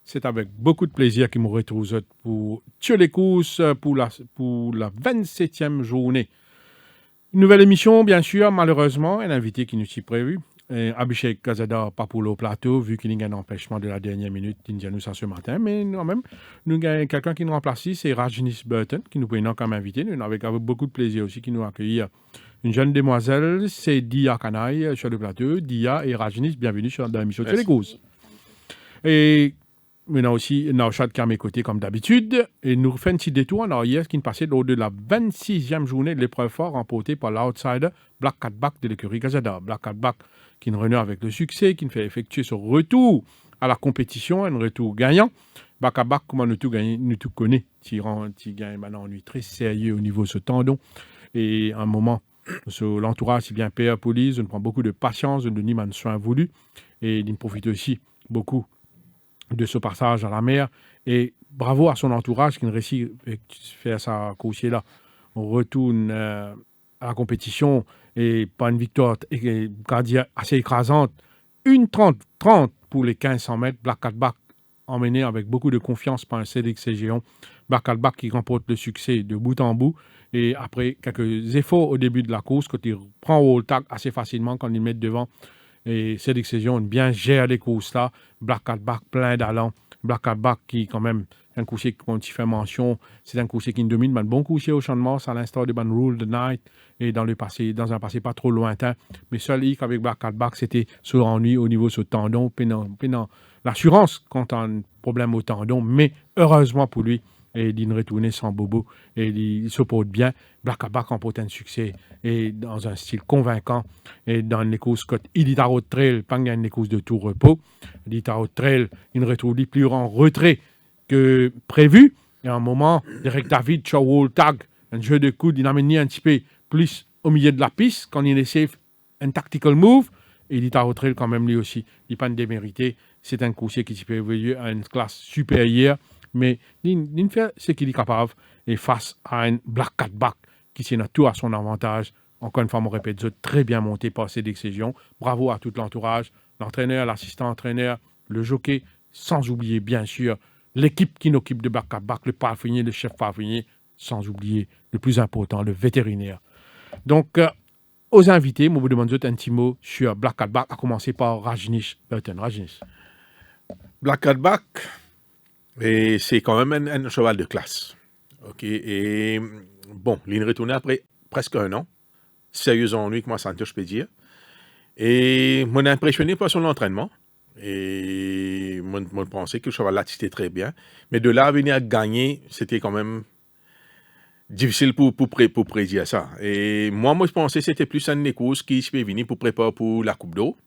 C'est avec beaucoup de plaisir qu'il me retrouve pour tuer les courses pour la 27e journée. Une nouvelle émission, bien sûr, malheureusement, un invité qui nous est prévu. Abhishek Gazada, pas pour le plateau, vu qu'il y a un empêchement de la dernière minute d'Indianous ce matin. Mais quand même, nous avons quelqu'un qui nous remplace, c'est Rajnish Burton, qui nous prenons comme invité. Nous avons avec beaucoup de plaisir aussi qui nous accueille. Une jeune demoiselle, c'est Dia Kanaï sur le plateau. Dia et Rajnish, bienvenue dans l'émission de les courses. Et nous avons aussi Naushad qui est à mes côtés comme d'habitude. Et nous faisons un petit détour en arrière qui nous passait lors de la 26e journée de l'épreuve fort remportée par l'outsider Black Cat Back de l'écurie Gazada. Black Cat Back qui nous renoue avec le succès, qui nous fait effectuer son retour à la compétition, un retour gagnant. Black Cat Back, comment nous tout connaît, qui gagne maintenant lui très sérieux au niveau de ce tendon. Et à un moment, sur l'entourage, si bien père police, on prend beaucoup de patience, on donne un soin voulu. Et il profite aussi beaucoup de ce passage à la mer, et bravo à son entourage qui ne réussit à faire sa course là. On retourne à la compétition et pas une victoire assez écrasante. 1:30 pour les 1500 mètres. Black Cat Back emmené avec beaucoup de confiance par un CDXC géant. Black Cat Back qui remporte le succès de bout en bout. Et après quelques efforts au début de la course, quand il prend au tag assez facilement, quand il met devant, et cette décision bien gère les courses là. Black Cat Back plein d'allant. Black Cat Back qui quand même un coursier qu'on y fait mention, c'est un coursier qui domine, un bon coursier au Champ de Mars à l'instar de Rule the Night et dans un passé pas trop lointain. Mais seul hic avec Black Cat Back, c'était ce ennui au niveau de ce tendon, pénant l'assurance quand on a un problème au tendon, mais heureusement pour lui, et il retourne sans bobo et il se porte bien. Black Cat Back remporte un succès et dans un style convaincant et dans les courses il est à haute trail, pas une course de tout repos. Il est à haute trail, il retrouve plus en retrait que prévu. Et à un moment, Derek David, Chow Tag, un jeu de coude, il a mené un petit peu plus au milieu de la piste quand il essaie un tactical move. Et il est à haute trail quand même lui aussi. Il n'est pas démérité. C'est un coursier qui peut évoluer à une classe supérieure. Mais il fait ce qu'il est capable et face à un Black Cat Back qui s'est tout à son avantage. Encore une fois, on répète, très bien monté par ces décisions. Bravo à tout l'entourage, l'entraîneur, l'assistant entraîneur, le jockey, sans oublier bien sûr l'équipe qui s'occupe de Black Cat Back, le parfumé, le chef parfumé, sans oublier le plus important, le vétérinaire. Donc, aux invités, je vous demande un petit mot sur Black Cat Back, à commencer par Rajnish Burton. Rajnish. Black Cat Back, et c'est quand même un cheval de classe. Ok, et bon, il est retourné après presque un an. Sérieux ennui, comment ça, je peux dire. Et m'en impressionné par son entraînement. Et moi pensais que le cheval là, c'était très bien. Mais de là à venir à gagner, c'était quand même difficile pour prédire ça. Et moi, je pensais que c'était plus une course qui se peut venir pour préparer pour la Coupe d'eau.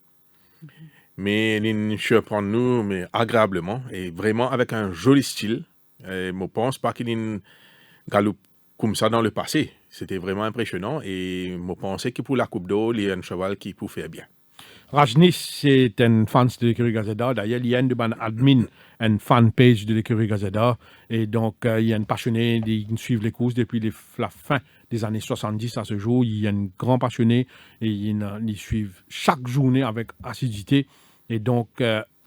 Mais il surprend nous mais agréablement et vraiment avec un joli style. Et je pense pas qu'il galope comme ça dans le passé. C'était vraiment impressionnant et je pensais que pour la Coupe d'eau, il y a un cheval qui pouvait faire bien. Rajnish, c'est un fan de l'écurie Gazada. D'ailleurs, il y a un admin, un fan page de l'écurie Gazada. Et donc, il y a un passionné, il suit les courses depuis la fin des années 70 à ce jour. Il y a un grand passionné et ils suivent chaque journée avec assiduité. Et donc,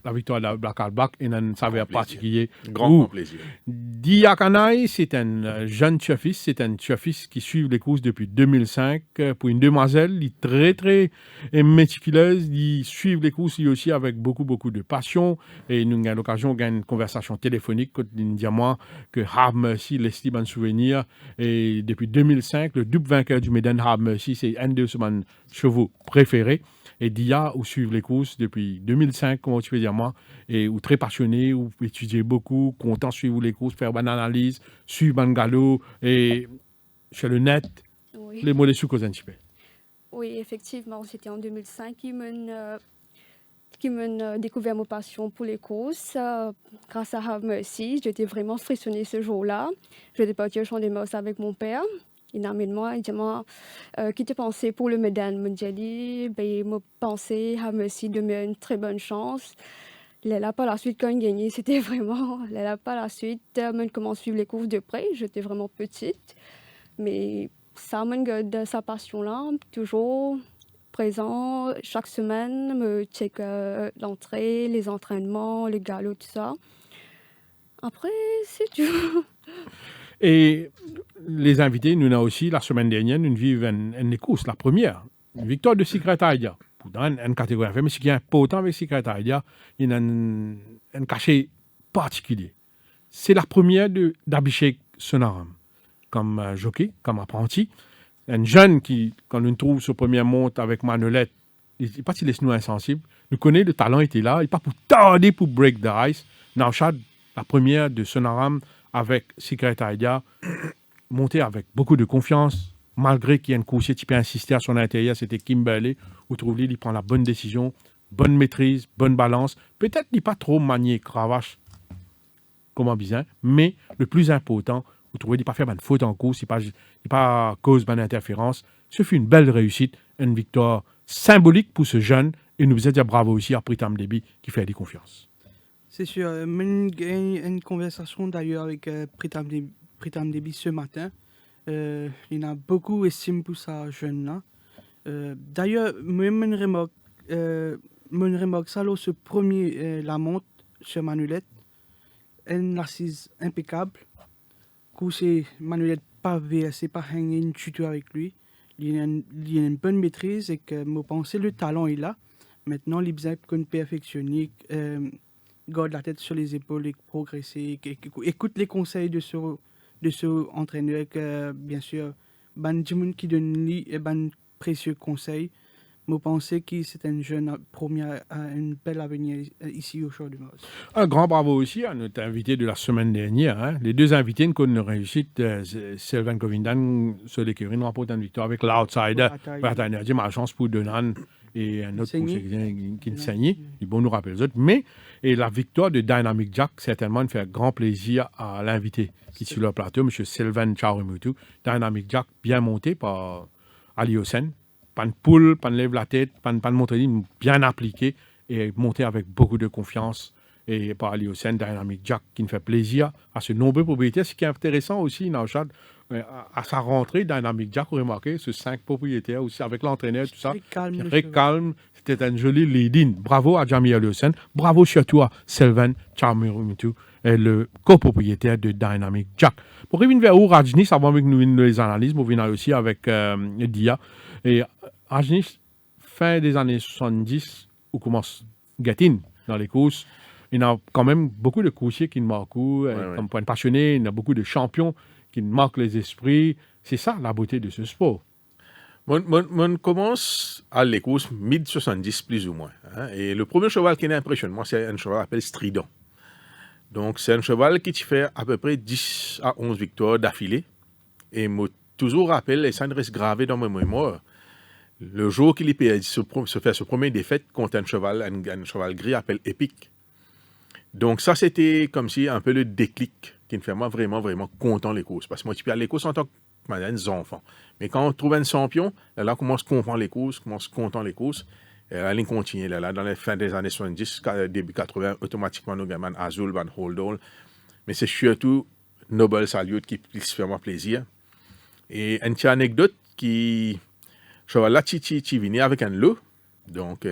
la victoire de Black Cat Back est un saveur particulier. Grand plaisir. Dia Kanaï, c'est un jeune chefiste. C'est un chefiste qui suit les courses depuis 2005. Pour une demoiselle, il est très, très méticuleuse. Il suit les courses lui aussi avec beaucoup, beaucoup de passion. Et nous avons l'occasion de une conversation téléphonique. Il dit à moi que Have Mercy laisse un souvenir. Et depuis 2005, le double vainqueur du Maiden Have Mercy, c'est un de ses chevaux préférés. Et Dia, où suivent les courses depuis 2005, comment tu veux dire moi, et où très passionné, où étudier beaucoup, content de suivre les courses, faire une analyse, suivre un galop, et sur le net, oui. Les mots des sous-causes un petit peu. Oui, effectivement, c'était en 2005 qui m'a découvert ma passion pour les courses. Grâce à Have Mercy, j'étais vraiment frissonnée ce jour-là. J'étais partie au Champ des Mars avec mon père. Il a amené moi, il dit moi, qui te pensé pour le médaille? J'ai dit, ben, moi pensé à merci de me une très bonne chance. Là, par la suite, quand il gagnait, c'était vraiment. Là, par la suite, je commence à suivre les courses de près. J'étais vraiment petite. Mais ça m'a de sa passion-là, toujours présent. Chaque semaine, me check l'entrée, les entraînements, les galops, tout ça. Après, c'est tout. Et les invités, nous avons aussi, la semaine dernière, nous vivons une course, la première, une victoire de Secret Idea. Dans une catégorie inférieure, mais ce qui est important avec Secret Idea, il y a un cachet particulier. C'est la première d'Abhishek Sonaram, comme jockey, comme apprenti. Un jeune qui, quand on trouve ce premier monte avec Manolette, il n'est pas si laisse-nous insensible. Nous connaissons le talent était là, il n'est pas pour tarder pour break the ice. Naushad, la première de Sonaram avec Secret Idea, montée avec beaucoup de confiance, malgré qu'il y ait un coursier qui peut insister à son intérieur, c'était Kimberley, où trouve il prend la bonne décision, bonne maîtrise, bonne balance. Peut-être qu'il n'est pas trop manié cravache comme un bizarre, mais le plus important, vous trouvez qu'il n'a pas fait de faute en course, il n'est pas cause d'une interférence. Ce fut une belle réussite, une victoire symbolique pour ce jeune, et nous vous dire bravo aussi à Pritam Debi qui fait des confiances. C'est sûr. J'ai une conversation d'ailleurs avec Pritam Debi ce matin. Il a beaucoup estime pour sa jeune-là. D'ailleurs, mon remarque ça, ce premier, la monte sur Manolette, une assise impeccable. C'est Manolette pas versé, pas une tuto avec lui. Il a une bonne maîtrise et que je pense le talent est là. Maintenant, il a besoin qu'on perfectionne, garde la tête sur les épaules et progresser, écoute les conseils de ce entraîneur, que bien sûr, ban qui donne lui ban précieux conseils. Je pense que c'est un jeune premier à un bel avenir ici au Show du Mars. Un grand bravo aussi à notre invité de la semaine dernière. Hein. Les deux invités nous connaissent réussite. Sylvain Govindan sur l'écurie nous remporte une victoire avec l'outsider. J'ai ma chance pour Donan et un autre qui saignait. Il bon nous rappeler les autres. Mais et la victoire de Dynamic Jack, certainement, nous fait grand plaisir à l'invité qui est sur le plateau, M. Sylvain Chaurimutu. Dynamic Jack, bien monté par Ali Hossein. Pas de poule, pas de lève la tête, pas de montrer bien appliqué et monté avec beaucoup de confiance. Et par Ali Hossein, Dynamic Jack, qui nous fait plaisir à ce nombreux propriétaires. Ce qui est intéressant aussi, Naushad, à sa rentrée, Dynamic Jack, vous remarquez, ce 5 propriétaires aussi, avec l'entraîneur, tout ça. Très calme. C'était un joli lead-in. Bravo à Jamie Ali Hossein. Bravo surtout à Sylvain Chaurimutu, le copropriétaire de Dynamic Jack. Pour revenir vers où Rajni, avant que nous les analyses, nous venons aussi avec Dia. Et Rajni, fin des années 70, on commence à get in dans les courses. Il y a quand même beaucoup de coursiers qui nous marquent, comme point passionné, il y a beaucoup de champions qui nous marquent les esprits. C'est ça la beauté de ce sport. On commence à les courses mid-70 plus ou moins. Hein, et le premier cheval qui m'impressionne, moi, c'est un cheval appelé Strident. Donc, c'est un cheval qui te fait à peu près 10 à 11 victoires d'affilée. Et moi, toujours rappelle, et ça reste gravé dans ma mémoire, le jour qu'il se fait ce premier défaite contre un cheval gris appelé Epic. Donc, ça, c'était comme si un peu le déclic qui me fait moi vraiment, vraiment content les courses. Parce que moi, tu peux aller les courses en tant que enfants. Mais quand on trouve un champion, là, on commence à comprendre les courses, commence content les courses. Et là, on continue. Là, dans les fins des années 70, début 80, automatiquement, nous gagnons Azul, Van Holdall. Mais c'est surtout Noble Salute qui se fait moi plaisir. Et une petite anecdote qui... Cheval là, tu viens avec un lot. Donc,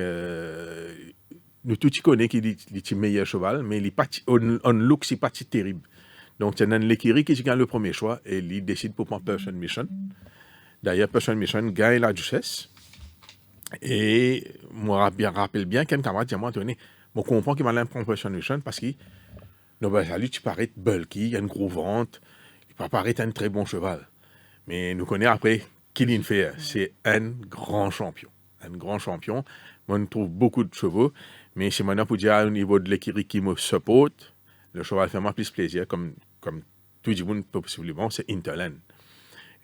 nous tous connaissons qu'il est le meilleur cheval, mais on look, c'est pas terrible. Donc, c'est un l'écurie qui gagne le premier choix et il décide pour prendre Person Mission. D'ailleurs, Person Mission gagne la duchesse. Et moi, je rappelle bien qu'un camarade dit à moi, Anthony, je comprends qu'il m'a prendre Person Mission parce que salut, tu parais bulky, il y a une gros ventre, il peut paraître un très bon cheval. Mais nous connaissons après Killing Fair, c'est un grand champion. Un grand champion. Moi, on trouve beaucoup de chevaux, mais c'est maintenant pour dire au niveau de l'écurie qui me supporte, le cheval fait moi plus plaisir, comme tout le monde possiblement, c'est Interland.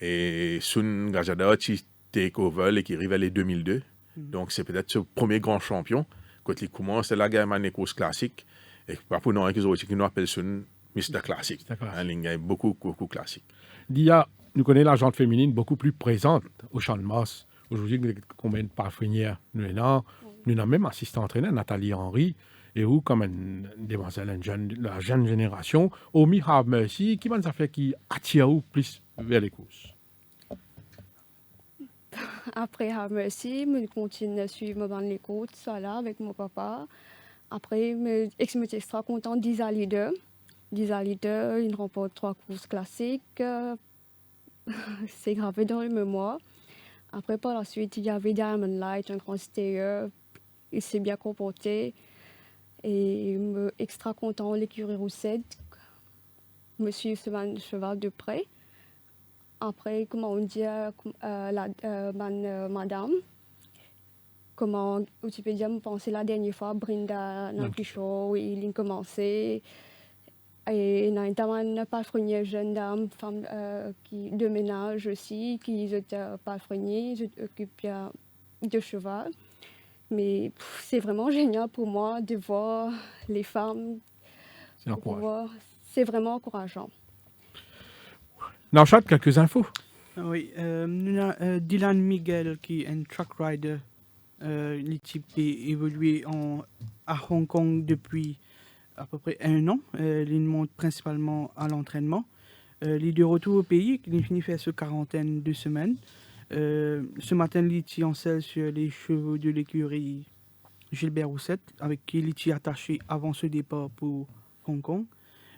Et Sun Gajada, qui take over l'écurie vers les 2002. Donc, c'est peut-être ce premier grand champion. Quand il commence, c'est la gamme à course classique. Et pas pour nous, qui nous appellent Sun Mr. Classic. Il y a beaucoup classique. Il y a nous connaissons la jante féminine beaucoup plus présente au champ de masse. Aujourd'hui, combien de parfumères nous avons? Nous avons même assistant entraîneur, Nathalie Henry, et où, comme une demoiselle, la jeune génération, Omi Have Mercy, qui m'a fait qui attire plus vers les courses. Après Have Mercy, je continue à suivre les côtes, ça là, avec mon papa. Après, je suis extra content d'Isa Leader. D'Isa Leader, il remporte 3 courses classiques. C'est gravé dans le mémoire. Après, par la suite, il y avait Diamond Light, un grand stayer. Il s'est bien comporté. Et je suis extra content, l'écurie Roussette. Je me suis ce cheval de près. Après, comment on dit, madame, comment tu peux dire, je pensais la dernière fois, Brinda, Nankicho, il a commencé. Et il y a une palefrenière jeune dame, femme de ménage aussi, qui est palefrenière, qui s'occupe de cheval. Mais c'est vraiment génial pour moi de voir les femmes. C'est encourageant. C'est vraiment encourageant. Nauchat, quelques infos. Oui, nous avons Dylan Miguel qui est un truck rider. L'équipe a évolué à Hong Kong depuis à peu près 1 an. Il monte principalement à l'entraînement. Il est de retour au pays, il finit faire ce quarantaine de semaines. Ce matin, il est en selle sur les chevaux de l'écurie Gilbert Roussette, avec qui il est attaché avant ce départ pour Hong Kong.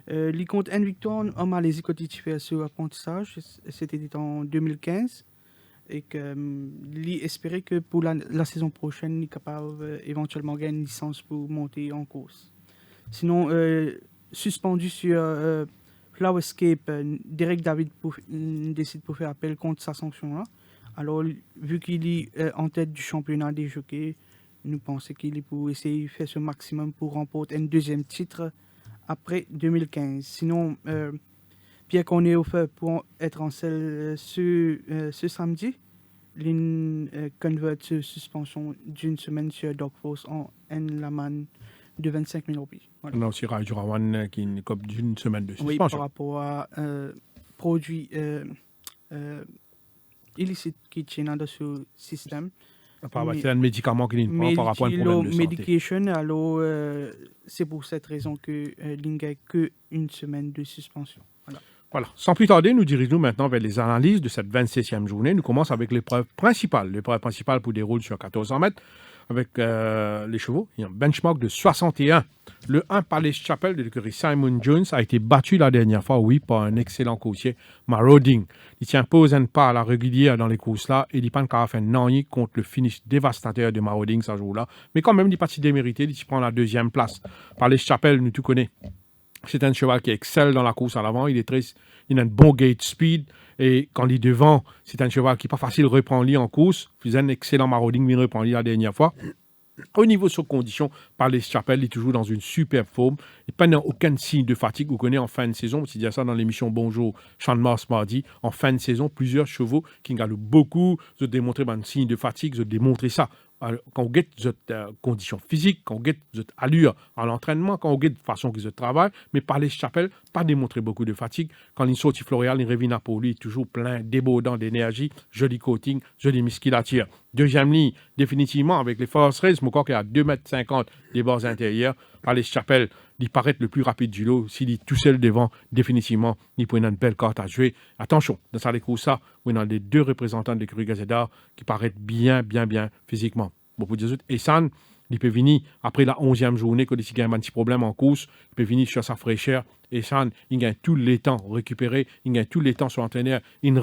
Il compte une victoire en Malaisie quand il fait ce apprentissage, c'était en 2015. Et qu'il espérait que pour la saison prochaine, il est capable éventuellement gagner une licence pour monter en course. Sinon, suspendu sur Flowerscape, Derek David décide pour faire appel contre sa sanction-là. Alors, vu qu'il est en tête du championnat des jockeys, nous pensons qu'il est pour essayer de faire ce maximum pour remporter un 2e titre après 2015. Sinon, Pierre Cornet au feu pour être en selle ce samedi. Il convert cette suspension d'une semaine sur Dog Force en Laman de 25 000 roupies. Voilà. On a aussi Raju Rawan qui est comme d'une semaine de suspension. Oui, par rapport à produits illicites qui tiennent dans ce système. C'est un médicament qui prend par rapport à un problème de santé. Medication, alors c'est pour cette raison que l'INGA n'a qu'une semaine de suspension. Voilà. Sans plus tarder, nous dirigeons maintenant vers les analyses de cette 27e journée. Nous commençons avec l'épreuve principale. L'épreuve principale pour des rôles sur 1400 mètres avec les chevaux. Il y a un benchmark de 61. Le 1 Palace Chapel de l'écurie Simon Jones a été battu la dernière fois, oui, par un excellent coursier, Marauding. Il s'impose un pas à la régulière dans les courses-là et il n'a pas fait Nanny contre le finish dévastateur de Marauding ce jour-là. Mais quand même, il n'est pas si démérité, il prend la 2e place. Palace Chapel, nous tout connaissons. C'est un cheval qui excelle dans la course à l'avant. Il a un bon gate speed. Et quand il est devant, c'est un cheval qui n'est pas facile de reprendre lui en course. Il faisait un excellent marauding, mais il reprend lui la dernière fois. Au niveau de ses conditions, Palace Chapel est toujours dans une superbe forme. Il n'y a pas aucun signe de fatigue. Vous connaissez en fin de saison, c'est dit ça dans l'émission Bonjour Champ de Mars mardi. En fin de saison, plusieurs chevaux qui gagnent beaucoup, ils ont démontré un signe de fatigue, ils ont démontré ça. Quand on guette votre condition physique, quand on guette votre allure à l'entraînement, quand on guette de façon qu'ils travaillent, mais Palace Chapel, pas démontré beaucoup de fatigue. Quand il sortit Floréal, il revient pour lui, toujours plein, débordant d'énergie, joli coating, jolie musculature. 2e ligne, définitivement, avec les Force Race, mon corps qui est à 2,50 m des bords intérieurs. Palace Chapel, il paraît le plus rapide du lot. S'il est tout seul devant, définitivement, il peut une belle carte à jouer. Attention, dans ça, les courses, on a les 2 représentants de l'écurie Gazeta qui paraissent bien physiquement. Bon, pour dire autres, Essan, il peut venir après la 11e journée, quand il a un petit problème en course, il peut venir sur sa fraîcheur. Essan, il gagne tous les temps récupéré, il gagne tous les temps sur l'entraîneur, il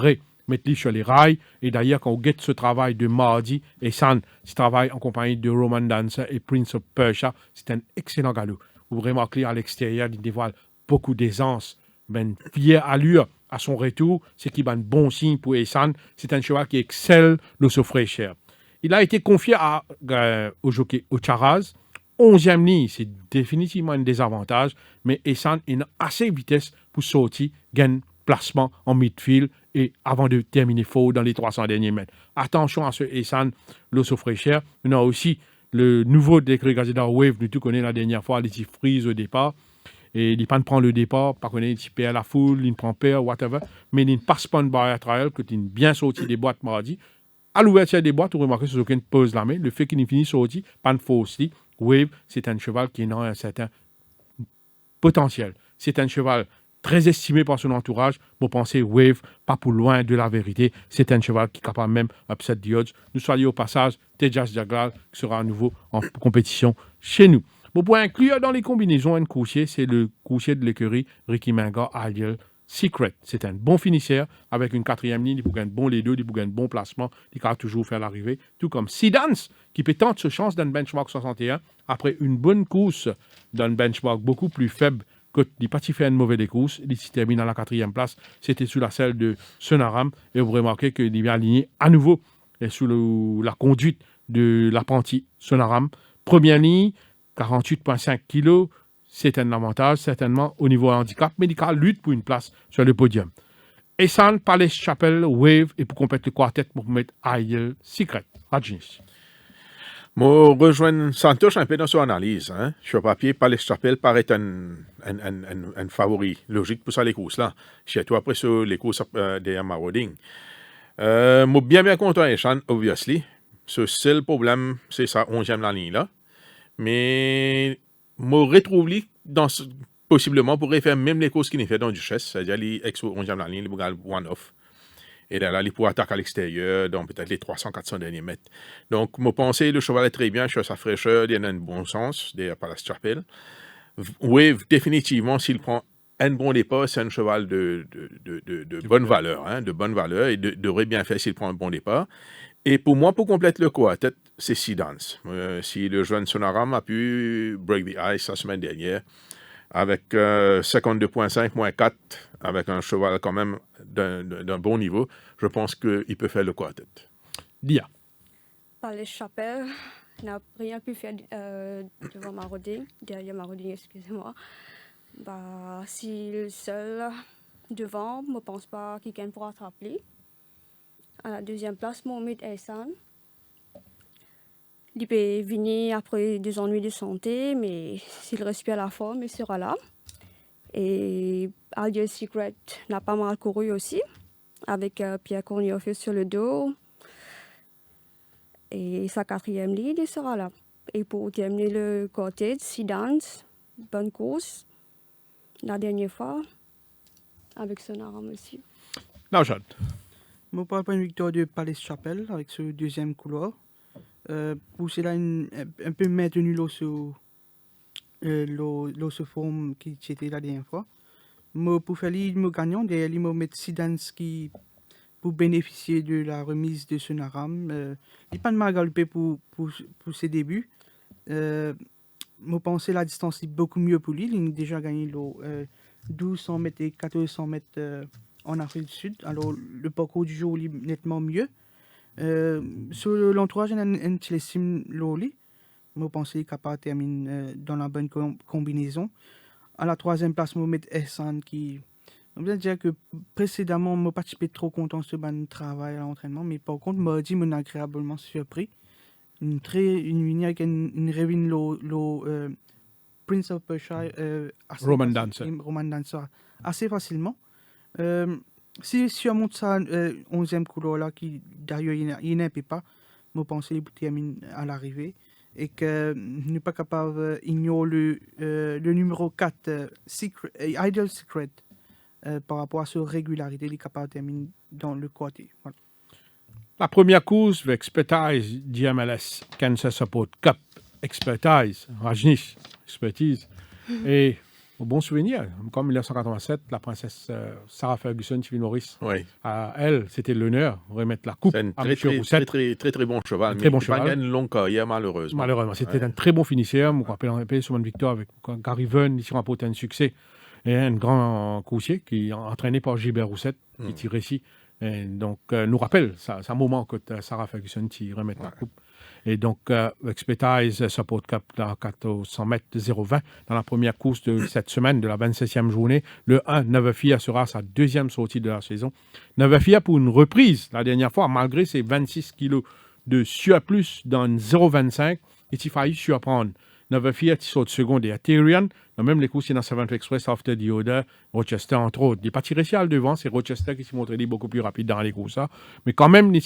mettre sur les rails. Et d'ailleurs, quand on guette ce travail de mardi, Essan, ce travail en compagnie de Roman Dancer et Prince of Persia, c'est un excellent galop. Vous vraiment clair à l'extérieur, il dévoile beaucoup d'aisance, une fière allure à son retour, c'est qu'il a un bon signe pour Essan. C'est un cheval qui excelle le fraîcheur. Il a été confié au jockey Ocharaz. 11e ligne, c'est définitivement un désavantage, mais Essan a assez de vitesse pour sortir, gagner placement en midfield et avant de terminer fort dans les 300 derniers mètres. Attention à ce Essan, l'osso fraîcheur. On a aussi le nouveau décret Gazeta Wave, nous tout connaissons la dernière fois, les freeze au départ. et il prend le départ, par contre, il perd la foule, il prend peur, whatever, mais il ne passe pas une barrière trial, que il bien sorti des boîtes mardi. À l'ouverture des boîtes, vous remarquez sur aucune pose la main, le fait qu'il finit sorti, pas de fausse. Wave, c'est un cheval qui a un certain potentiel. C'est un cheval très estimé par son entourage. Vous pensez Wave, pas pour loin de la vérité. C'est un cheval qui est capable même upset the odds. Nous saluons au passage Tejas Jaglal, qui sera à nouveau en compétition chez nous. Vous pouvez inclure dans les combinaisons un coursier, c'est le coursier de l'écurie Ricky Minga, Ideal Secret. C'est un bon finisseur avec une quatrième ligne. Il peut gagner bon les deux, il peut gagner bon placement. Il peut toujours faire l'arrivée. Tout comme Sidance, qui peut tenter ce chance d'un benchmark 61 après une bonne course d'un benchmark beaucoup plus faible que il n'a pas fait une mauvaise course. Il s'y termine à la quatrième place. C'était sous la selle de Sonaram. Et vous remarquez qu'il est aligné à nouveau sous la conduite de l'apprenti Sonaram. Première ligne, 48,5 kg. C'est un avantage, certainement, au niveau handicap médical, lutte pour une place sur le podium. Essan, Palace Chapel, Wave, et pour compléter le quartet, pour mettre Ideal Secret. Rajnish. Moi, rejoindre Santosh un peu dans son analyse. Hein. Sur papier, Palace Chapel paraît un favori logique pour ça, les courses là. Chez toi, après sur les courses derrière Marauding. Moi, bien content, Essan, obviously. Ce seul problème, c'est ça, 11e la ligne là. Mais je retrouve possiblement pourrait faire même les courses qu'il a fait dans Duchesse, c'est-à-dire les ex-11e la ligne, les one-off. Et là, il pourrait attaquer à l'extérieur, dans peut-être les 300-400 derniers mètres. Donc, je pense que le cheval est très bien, sur sa fraîcheur, il y a un bon sens, derrière Palace Chapel. Oui, définitivement, s'il prend un bon départ, c'est un cheval de bonne valeur, hein, de bonne valeur, et devrait bien faire s'il prend un bon départ. Et pour moi, pour compléter le quartet, c'est Sidance. Si le jeune Sonaram a pu break the ice la semaine dernière, avec 52,5 moins 4, avec un cheval quand même d'un bon niveau, je pense qu'il peut faire le quartet. Dia. Palace Chapel n'a rien pu faire devant Marauding, derrière Marauding, excusez-moi. Bah, s'il est seul devant, je ne pense pas qu'il gagne pour attraper. À la deuxième place, Mohamed Essan. Il peut venir après des ennuis de santé, mais s'il respire la forme, il sera là. Et Ideal Secret n'a pas mal couru aussi, avec Pierre Cornioffice sur le dos. Et sa quatrième ligne, il sera là. Et pour terminer le côté, Sidance, bonne course. La dernière fois, avec Sonaram aussi. Naujad. Moi, par rapport à une victoire de Palace Chapel avec ce deuxième couloir, pour cela, un peu maintenu l'eau sur forme qui était la dernière fois. Moi, pour faire le gagnant, derrière lui, moi, mettre Sidance qui pour bénéficier de la remise de Sonaram. Il n'a pas de mal galopé pour ses débuts. Moi, pensais la distance est beaucoup mieux pour lui. Il a déjà gagné 1200 mètres et 1400 mètres en Afrique du Sud. Alors, le parcours du jour est nettement mieux. Sur l'entourage, il y a un Télésime Loli. Moi, pensais qu'il est capable de terminer dans la bonne combinaison. À la troisième place, Mohamed Essan qui... On peut dire que précédemment, je n'ai pas été trop content de ce travail à l'entraînement, mais par contre, je me suis agréablement surpris. Une ligne avec une revine Prince of Persia Roman Dancer assez facilement. Si on monte ça 11e couloir là, qui d'ailleurs il n'est pas, je pense qu'il termine à l'arrivée et que n'est pas capable d'ignorer le numéro 4 Ideal Secret. Par rapport à sa régularité, il est capable de terminer dans le côté. Voilà. La première course avec Expertise, DMLS, Kansas Support Cup, Expertise, Rajnish, Expertise. Et au bon souvenir, comme 1987, la princesse Sarah Ferguson, Sylvie Norris, Oui. à elle, c'était l'honneur de remettre la coupe C'est à un M. Rousset. très bon cheval. Très bon Il n'a cheval. pas gagné une longue carrière, malheureusement. Malheureusement, c'était un très bon finisseur. Je me rappelle, on a payé sur une victoire avec Gary Venn, ici remporté un succès. Et un grand coursier qui est entraîné par Gilbert Rousset, qui tire ici. Et donc, nous rappelle, c'est un moment que Sarah Ferguson qui remet la coupe. Et donc, Expertise Support Cup, la 400 mètres de 0,20 dans la première course de cette semaine, de la 27e journée. Le 1, Navafia sera sa deuxième sortie de la saison. Navafia pour une reprise, la dernière fois, malgré ses 26 kilos de surplus dans 0,25, il a failli surprendre Neverfield qui saute seconde et Tyrion. Même les courses dans Seventh Express, After the Order, Rochester entre autres. Il n'est pas tiré à devant, c'est Rochester qui s'est montré beaucoup plus rapide dans les courses. Mais quand même, il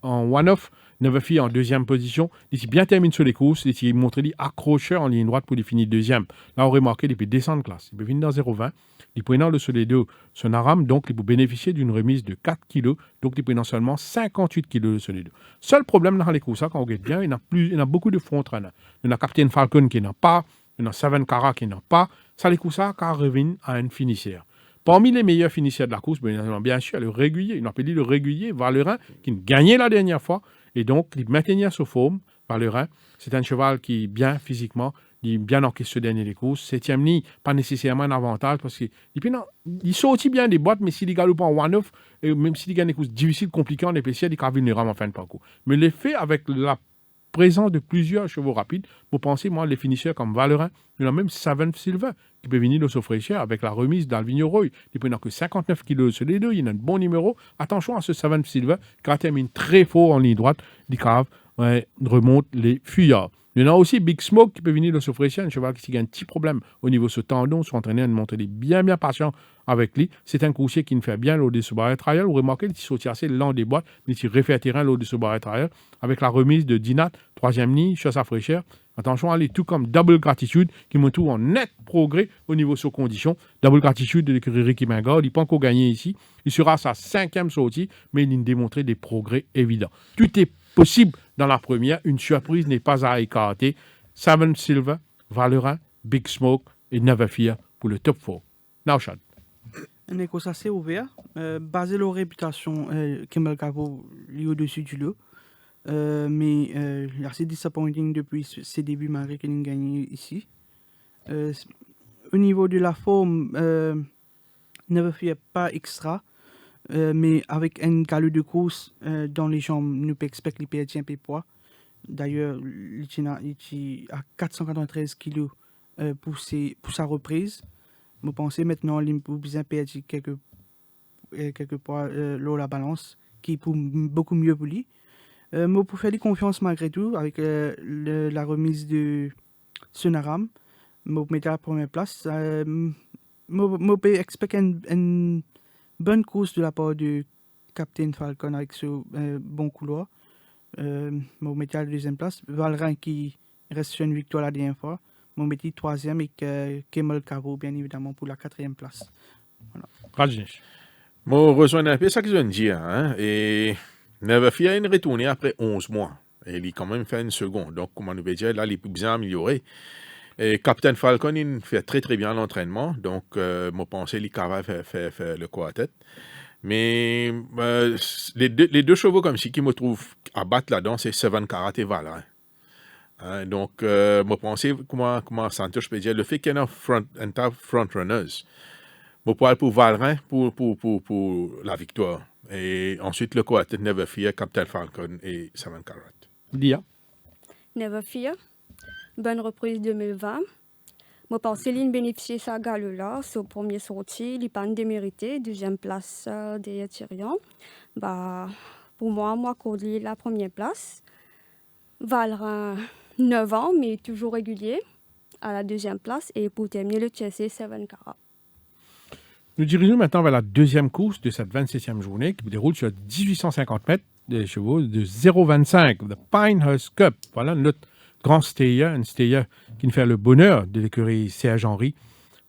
en one-off, Neverfield en deuxième position. Il bien terminé sur les courses, il s'est montré accrocheur en ligne droite pour finir deuxième. Là, on remarque qu'il peut descendre de classe. Il peut venir dans 0,20. Il peut le sur les deux, son aram, donc il peut bénéficier d'une remise de 4 kg. Donc il peut seulement 58 kg sur les deux. Seul problème dans les courses, quand on regarde bien, il y a beaucoup de front-runners. Il y a Captain Falcon qui n'a pas. Il y a Seven Cara qui n'a pas. Ça, les courses, car revient à un finisseur. Parmi les meilleurs finisseurs de la course, bien sûr, le régulier. Il a appelé le régulier, Valerin, qui gagnait la dernière fois. Et donc, il maintenait sa forme, Valerin. C'est un cheval qui est bien physiquement, il est bien encaissé ce dernier des courses. Septième ligne, pas nécessairement un avantage parce qu'il sortit bien des boîtes, mais s'il galope en one-off, même s'il gagne des courses difficiles, compliquées en épaisseur, il est vulnérable en fin de parcours. Mais l'effet avec la présence de plusieurs chevaux rapides, vous pensez, moi, les finisseurs comme Valerin, il y a même Savant Silver qui peut venir de s'offrir avec la remise d'Alvino Roy. Il peut que 59 kg sur les deux, il a un bon numéro. Attention à ce Savant Silver qui termine très fort en ligne droite, il remonte les fuyards. Il y en a aussi Big Smoke qui peut venir de s'offrir un cheval qui a un petit problème au niveau de ce tendon, sur entraîner à montrer bien patient avec lui. C'est un coursier qui ne fait bien l'eau de ce barré trial. Vous remarquez qu'il saute assez lent des boîtes, mais il refait terrain l'eau de ce barré trial avec la remise de Dinat, troisième ligne, chasse à fraîcheur. Attention à aller tout comme Double Gratitude qui montre tout en net progrès au niveau de ses conditions. Double Gratitude de l'écurie Ricky Mingard, il n'est pas encore gagné ici. Il sera à sa 5e sortie, mais il a démontré des progrès évidents. Tout est possible dans la première. Une surprise n'est pas à écarter. Savant Silver, Valerin, Big Smoke et Neverfield pour le top 4. Now, Chad. Un écosse assez ouvert, basé sur la réputation Kimmel Cavo au-dessus du lot. Mais il est assez disappointing depuis ses débuts malgré qu'il ait gagné ici. Au niveau de la forme, Neverfield pas extra, mais avec un galop de course dans les jambes, nous peut expecter qu'il perd un peu de poids. D'ailleurs, il est à 493 kg pour sa reprise. Je pense maintenant qu'il peut bien perdre quelques poids lors de la balance, qui est beaucoup mieux pour lui. Mais pour faire confiance malgré tout, avec la remise de Sonaram, je mettre à la première place. Je peux expecter une bonne course de la part de Captain Falcon avec ce bon couloir. Je mettre à la deuxième place. Valerin qui reste sur une victoire la dernière fois. Je mettre troisième et Kimmel Cavo, bien évidemment, pour la 4e place. Voilà. Rajneesh. Je rejoins un peu ça que je viens de dire. Hein? Et Neverfield est retourné après 11 mois. Et il a quand même fait une seconde. Donc, comme on peut dire, là, il est bien amélioré. Et Captain Falcon, il fait très très bien l'entraînement. Donc, je pense qu'il est capable de faire le coup à tête. Mais les deux chevaux comme si qui me trouvent à battre là-dedans, c'est Seven Karat et Valerin. Donc, je pense, comment Santos peut dire, le fait qu'il y ait un front-runners, je parle pour Valerin pour la victoire. Et ensuite, le Coatet, Neverfield, Captain Falcon et Seven Karat. Dia. Neverfield, bonne reprise 2020. Je pense qu'il a bénéficié de sa gale-là, son premier sortie, il n'est pas démérité, deuxième place derrière Tyrion. Pour moi, Cordley, la première place. Valerin, 9 ans, mais toujours régulier, à la deuxième place. Et pour terminer, le Chelsea, Seven Cara. Nous dirigeons maintenant vers la deuxième course de cette 27e journée qui déroule sur 1850 mètres des chevaux de 0,25, le Pinehurst Cup. Voilà notre grand stayer, un stayer qui nous fait le bonheur de l'écurie Serge Henry.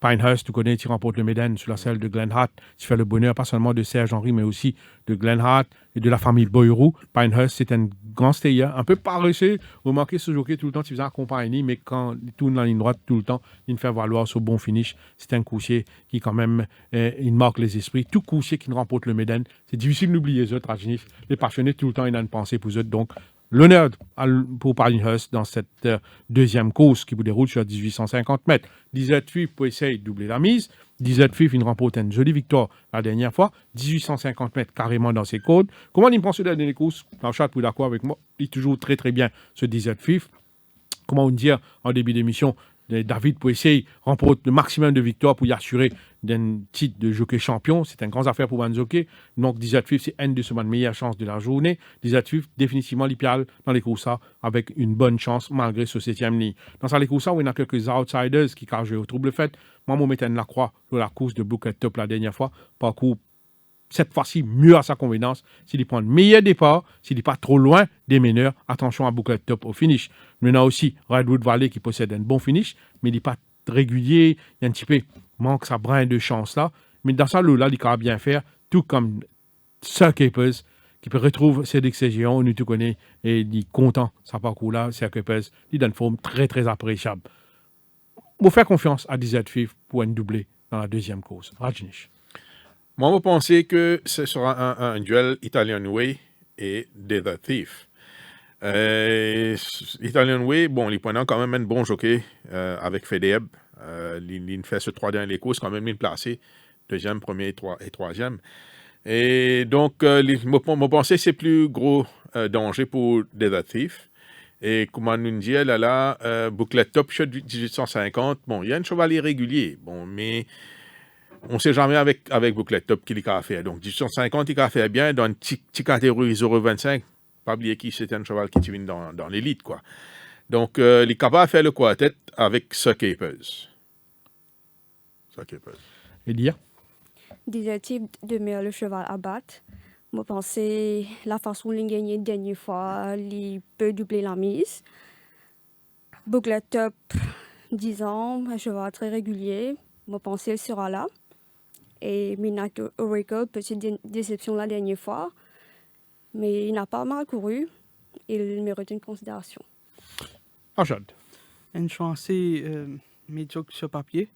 Pinehurst, tu connais, qui remporte le médaille sur la selle de Glen Hart, qui fait le bonheur pas seulement de Serge Henry, mais aussi de Glen Hart et de la famille Boyrou. Pinehurst, c'est un grand stayer, un peu paresseux. Vous remarquez ce jockey tout le temps, il faisait accompagner, mais quand il tourne dans la ligne droite tout le temps, il fait valoir son bon finish. C'est un coursier qui, quand même, il marque les esprits. Tout coursier qui remporte le médaille, c'est difficile d'oublier les autres. Les passionnés, tout le temps, ils ont une pensée pour eux autres. Donc, l'honneur pour Pinehurst dans cette deuxième course qui vous déroule sur 1850 mètres. 17 filles pour essayer de doubler la mise. 17 filles il remporte une jolie victoire la dernière fois. 1850 mètres carrément dans ses côtes. Comment il pense de la dernière course? Chat, vous êtes d'accord avec moi? Il est toujours très très bien ce 17 filles. Comment on dit en début d'émission, David pour essayer de remporter le maximum de victoires pour y assurer d'un titre de jockey champion. C'est une grande affaire pour un jockey. Donc, 17 c'est une de ses meilleures chances de la journée. 17 définitivement, l'IPL dans les courses avec une bonne chance malgré ce 7e ligne. Dans les courses, il y a quelques outsiders qui ont joué au trouble fait. Moi, je mettais la croix sur la course de Booker Top la dernière fois. Parcours cette fois-ci mieux à sa convenance. S'il prend le meilleur départ, s'il n'est pas trop loin des meneurs, attention à Booker Top au finish. Mais on a aussi Redwood Valley qui possède un bon finish, mais il n'est pas régulier. Il y a un petit peu manque sa brin de chance là. Mais dans ça, là, il va bien faire, tout comme Sir Capers, qui peut retrouver Cédric Ségion, nous tout connaît, et il est content, ça parcours là, Sir Capers, il donne une forme très, très appréciable. Vous faire confiance à 17 Fifth pour une doublée dans la deuxième course. Rajnish. Moi, je pensais que ce sera un duel Italian Way et The Thief. Italian Way, bon, il prend quand même un bon jockey avec Fedeb. Il fait ce 3 derniers courses, quand même bien placé. Deuxième, premier et troisième. Et donc, je pensais que c'est plus gros danger pour The Thief. Et comme on nous dit, là, bouclet top shot 1850. Bon, il y a un chevalier régulier. Bon, mais on ne sait jamais avec Bouclet Top qu'il a fait. Donc, 1850, il a fait bien dans une petite catégorie 0,25. Pas oublier qu'il c'était un cheval qui vient dans l'élite, quoi. Donc, il est capable de faire le quartet avec Sir Capers. Et dire? Disait-il demeure le cheval à battre. Moi, pensais la façon dont il a gagné la dernière fois, il peut doubler la mise. Bouclet Top, 10 ans, un cheval très régulier. Moi, pensais qu'il sera là. Et Midnight Oracle, petite déception la dernière fois. Mais il n'a pas mal couru. Il mérite une considération. Arjad. Un chance assez médiocre sur papier.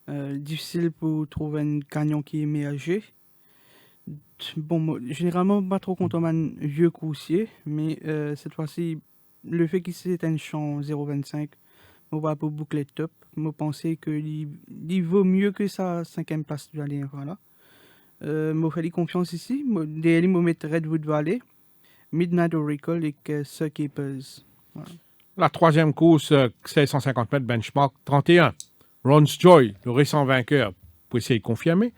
Difficile pour trouver un gagnant qui est ménager. Bon, généralement, pas trop content d'un vieux coursier, mais cette fois-ci, le fait qu'il c'est un champ 0,25, on va pour Bouclet Top. Je pensais qu'il vaut mieux que sa 5e place de la dernière fois là. Je fais confiance ici. Derrière, je vais mettre Redwood Valley, Midnight Oracle et Sir Capers. Voilà. La 3e course, 1650 mètres, benchmark 31. Ron's Joy, le récent vainqueur, pour essayer de confirmer.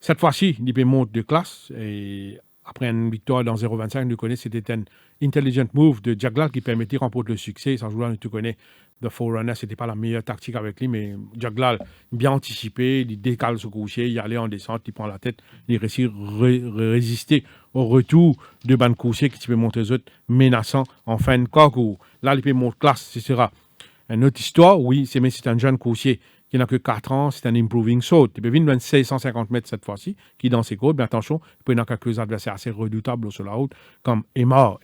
Cette fois-ci, il monte de classe et après une victoire dans 0,25, nous connaissons, c'était un intelligent move de Jaglal qui permettait de remporter le succès. Ça joue là, tu connais, The Forerunner, c'était pas la meilleure tactique avec lui, mais Jaglal, bien anticipé, il décale ce coucher, il allait en descente, il prend la tête, il réussit à résister au retour de Ban Coursier qui peut monter aux autres menaçant en fin de parcours. Là, il peut monter classe, ce sera une autre histoire, oui, mais c'est un jeune coursier qui n'a que 4 ans, c'est un improving saut. Il peut venir dans 1650 mètres cette fois-ci, qui est dans ses côtes. Mais attention, il peut y avoir quelques adversaires assez redoutables sur la route, comme Emma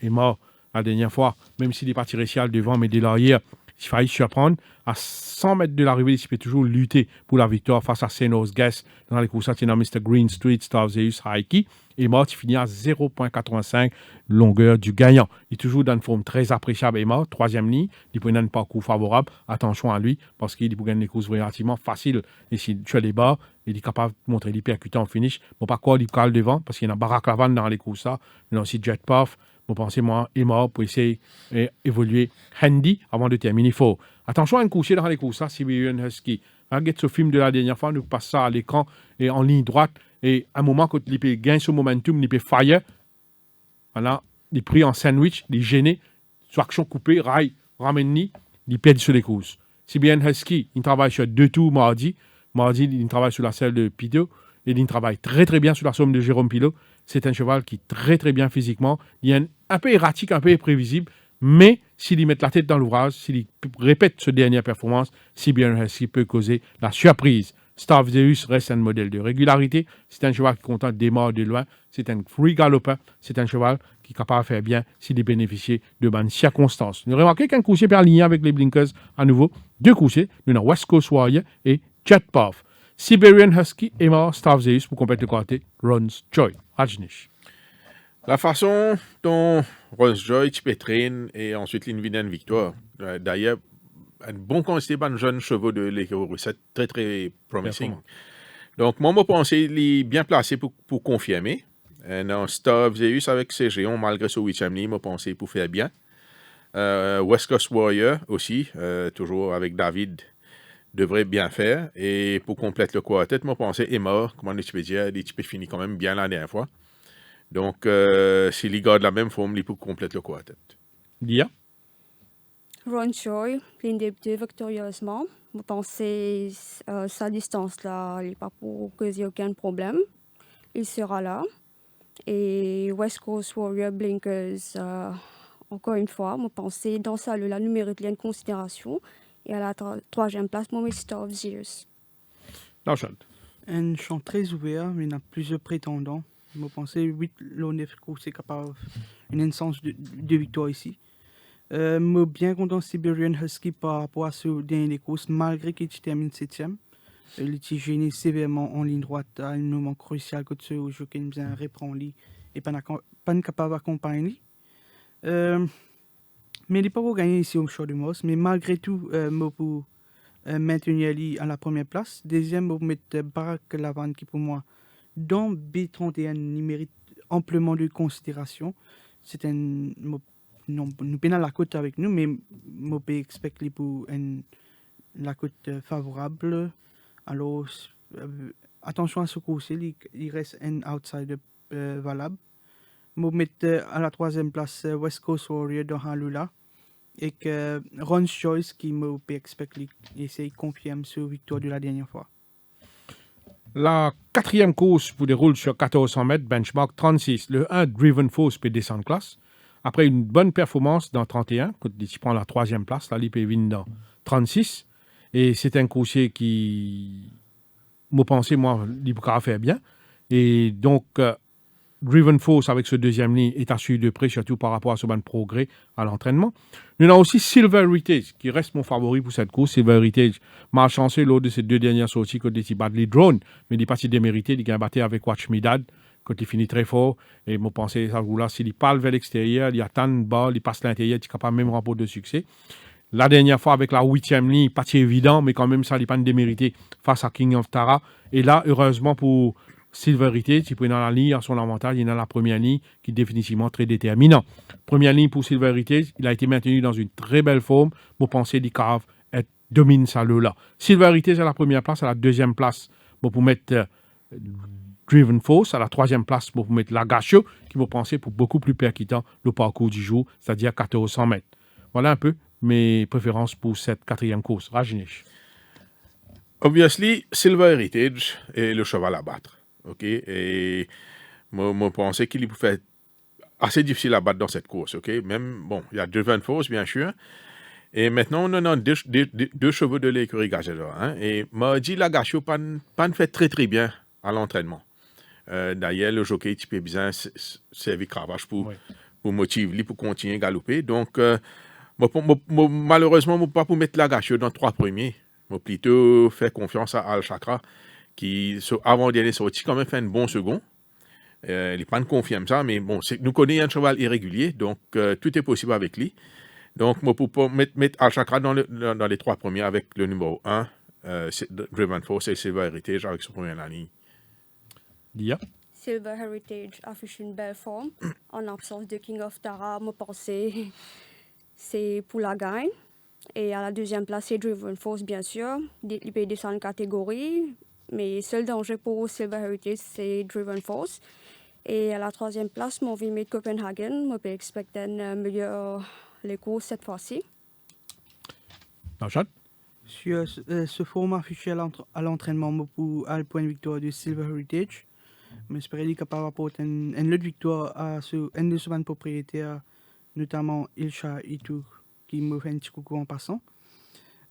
la dernière fois, même s'il est pas tiré ciel devant, mais dès l'arrière, il faillit surprendre. À 100 mètres de l'arrivée, il peut toujours lutter pour la victoire face à Senos Guest. Dans les courses, il y a Mr. Green Street, Star Zeus, Haiki. Emma, il finit à 0,85 longueur du gagnant. Il est toujours dans une forme très appréciable, Emma, 3e ligne. Il peut un parcours favorable. Attention à lui, parce qu'il peut gagner des courses relativement faciles. Et si tu as les bas, il est capable de montrer l'hypercutant au finish. Bon, pas quoi, il cale devant, parce qu'il y a Barack Lavan dans les courses. Il y a aussi Jet Puff. Vous pensez, moi, Emma, pour essayer d'évoluer handy avant de terminer fort. Attention à un coucher dans les courses, Siberian Husky. Regarde ce film de la dernière fois, nous passe ça à l'écran et en ligne droite. Et à un moment, quand il peut gagner ce momentum, il peut fire. Voilà, il est pris en sandwich, il est gêné. Sur action coupée, rail, ramène-ni, il perd sur les courses. Siberian Husky, il travaille sur 2 tours mardi. Mardi, il travaille sur la selle de Pito. Et il travaille très très bien sur la somme de Jérôme Pilot. C'est un cheval qui est très très bien physiquement. Il est un peu erratique, un peu imprévisible. Mais s'il met la tête dans l'ouvrage, s'il répète cette dernière performance, Siberian Husky peut causer la surprise. Star Zeus reste un modèle de régularité. C'est un cheval qui contente démarre de loin. C'est un free galopin. C'est un cheval qui est capable de faire bien s'il est bénéficié de bonnes circonstances. Nous remarquons qu'un coursier peut aligner avec les blinkers à nouveau. 2 coursiers. Nous avons West Coast Warrior et Jet Puff. Siberian Husky, Emma, Star Zeus pour compléter le côté Ron's Joy. Rajnish. La façon dont Ron's Joy pétrine et ensuite une victoire. D'ailleurs, un bon conseil pour un jeune chevaux de l'écurie, c'est très très promising. Donc, moi, je pense qu'il est bien placé pour confirmer. Un Star Zeus avec ses géants, malgré ce 8e ligne, je pense pour faire bien. West Coast Warrior aussi, toujours avec David devrait bien faire. Et pour compléter le quartet, moi, je pensais Emma, comment je peux dire, il peut finir quand même bien la dernière fois. Donc, s'il garde la même forme, il peut compléter le quartet. Dia? Ron Choi, il débuté victorieusement. Je pensais sa distance là, il n'est pas pour causer aucun problème. Il sera là. Et West Coast Warrior Blinkers, encore une fois, je pensais dans ça, le mérite une considération. Et à la troisième place, mon Star of Zeus. Lâchant. Un champ très ouvert, mais il y a plusieurs prétendants. Je pensais 8 l'ONF c'est capable une instance de victoire ici. Je suis bien content de Siberian Husky par rapport à ce dernier course, malgré qu'il termine 7e. Il était gêné sévèrement en ligne droite à un moment crucial que ce où je bien reprend lui et pas capable d'accompagner. Mais il n'est pas pour gagner ici au Champ de Mars, mais malgré tout, je peux maintenir lui à la première place. Deuxième, je peux mettre Barack Lavan qui pour moi, dans B31, il mérite amplement de considération. C'est un. Nous peinons la cote avec nous, mais je peux expecter pour la cote favorable. Alors, attention à ce coup-ci, il reste un outsider valable. Je vais mettre à la troisième place West Coast Warrior dans Halula. Et que Ron Choice qui me peut expecter et confirme sur victoire de la dernière fois. La quatrième course pour des rôles sur 1400 mètres, benchmark 36. Le 1, Driven Force, peut descendre classe. Après une bonne performance dans 31, quand il prend la troisième place, là, il peut venir dans 36. Et c'est un coursier qui, me pensais, moi, il pourra faire bien. Et donc, Driven Force avec ce deuxième ligne est à suivre de près, surtout par rapport à ce bon progrès à l'entraînement. Nous avons aussi Silver Heritage, qui reste mon favori pour cette course. Silver Heritage m'a chancé lors de ces deux dernières sorties quand il bat les drones, mais il n'est pas si démérité. Il a battu avec Watch Me Dad, quand il finit très fort. Et je pensais, ça là, s'il parle vers l'extérieur, il attend le bas, il passe l'intérieur, il est capable même remporter de succès. La dernière fois, avec la 8e ligne, pas si évident, mais quand même, ça n'est pas démérité face à King of Tara. Et là, heureusement pour Silver Heritage, il peut dans la ligne, à son avantage, il est dans la première ligne, qui est définitivement très déterminant. Première ligne pour Silver Heritage, il a été maintenu dans une très belle forme. Vous pensez qu'il domine ça là. Silver Heritage à la première place, à la deuxième place, pour mettre Driven Force, à la troisième place, pour mettre Lagacho, qui vous pensez pour beaucoup plus percutant le parcours du jour, c'est-à-dire 1400 mètres. Voilà un peu mes préférences pour cette quatrième course. Rajneesh. Obviously, Silver Heritage est le cheval à battre. OK? Et moi, pensais qu'il pouvait être assez difficile à battre dans cette course. OK? Même, bon, il y a Driven Force, bien sûr. Et maintenant, on a deux chevaux de l'écurie Gagedor. Hein? Et m'a dit Lagacho pas fait très, très bien à l'entraînement. D'ailleurs, le jockey, tu peux bien servir cravache pour motiver, pour continuer à galoper. Donc, malheureusement, je ne peux pas mettre Lagacho dans 3 premiers. Je vais plutôt faire confiance à Al Chakra, qui, avant dernier sorti, quand même fait un bon second. Il n'est pas confirme ça, mais bon, nous connaissons un cheval irrégulier, donc tout est possible avec lui. Donc, je peux mettre Al Chakra dans les 3 premiers avec le numéro 1, Driven Force et Silver Heritage avec son premier ligne. Dia? Silver Heritage affiche une belle forme. En absence de King of Tara, je pensais c'est pour la gagne. Et à la deuxième place, c'est Driven Force, bien sûr. Il peut descendre en catégorie. Mais le seul danger pour Silver Heritage, c'est Driven Force. Et à la troisième place, mon vie met Copenhagen. Je peux expecter un meilleur les courses cette fois-ci. Lâchant. Sur ce format affiché à l'entraînement pour le point de victoire de Silver Heritage, j'espère qu'il est capable d'apporter une autre victoire à un de ses propriétaires, notamment Ilcha Itou, qui me fait un petit coucou en passant.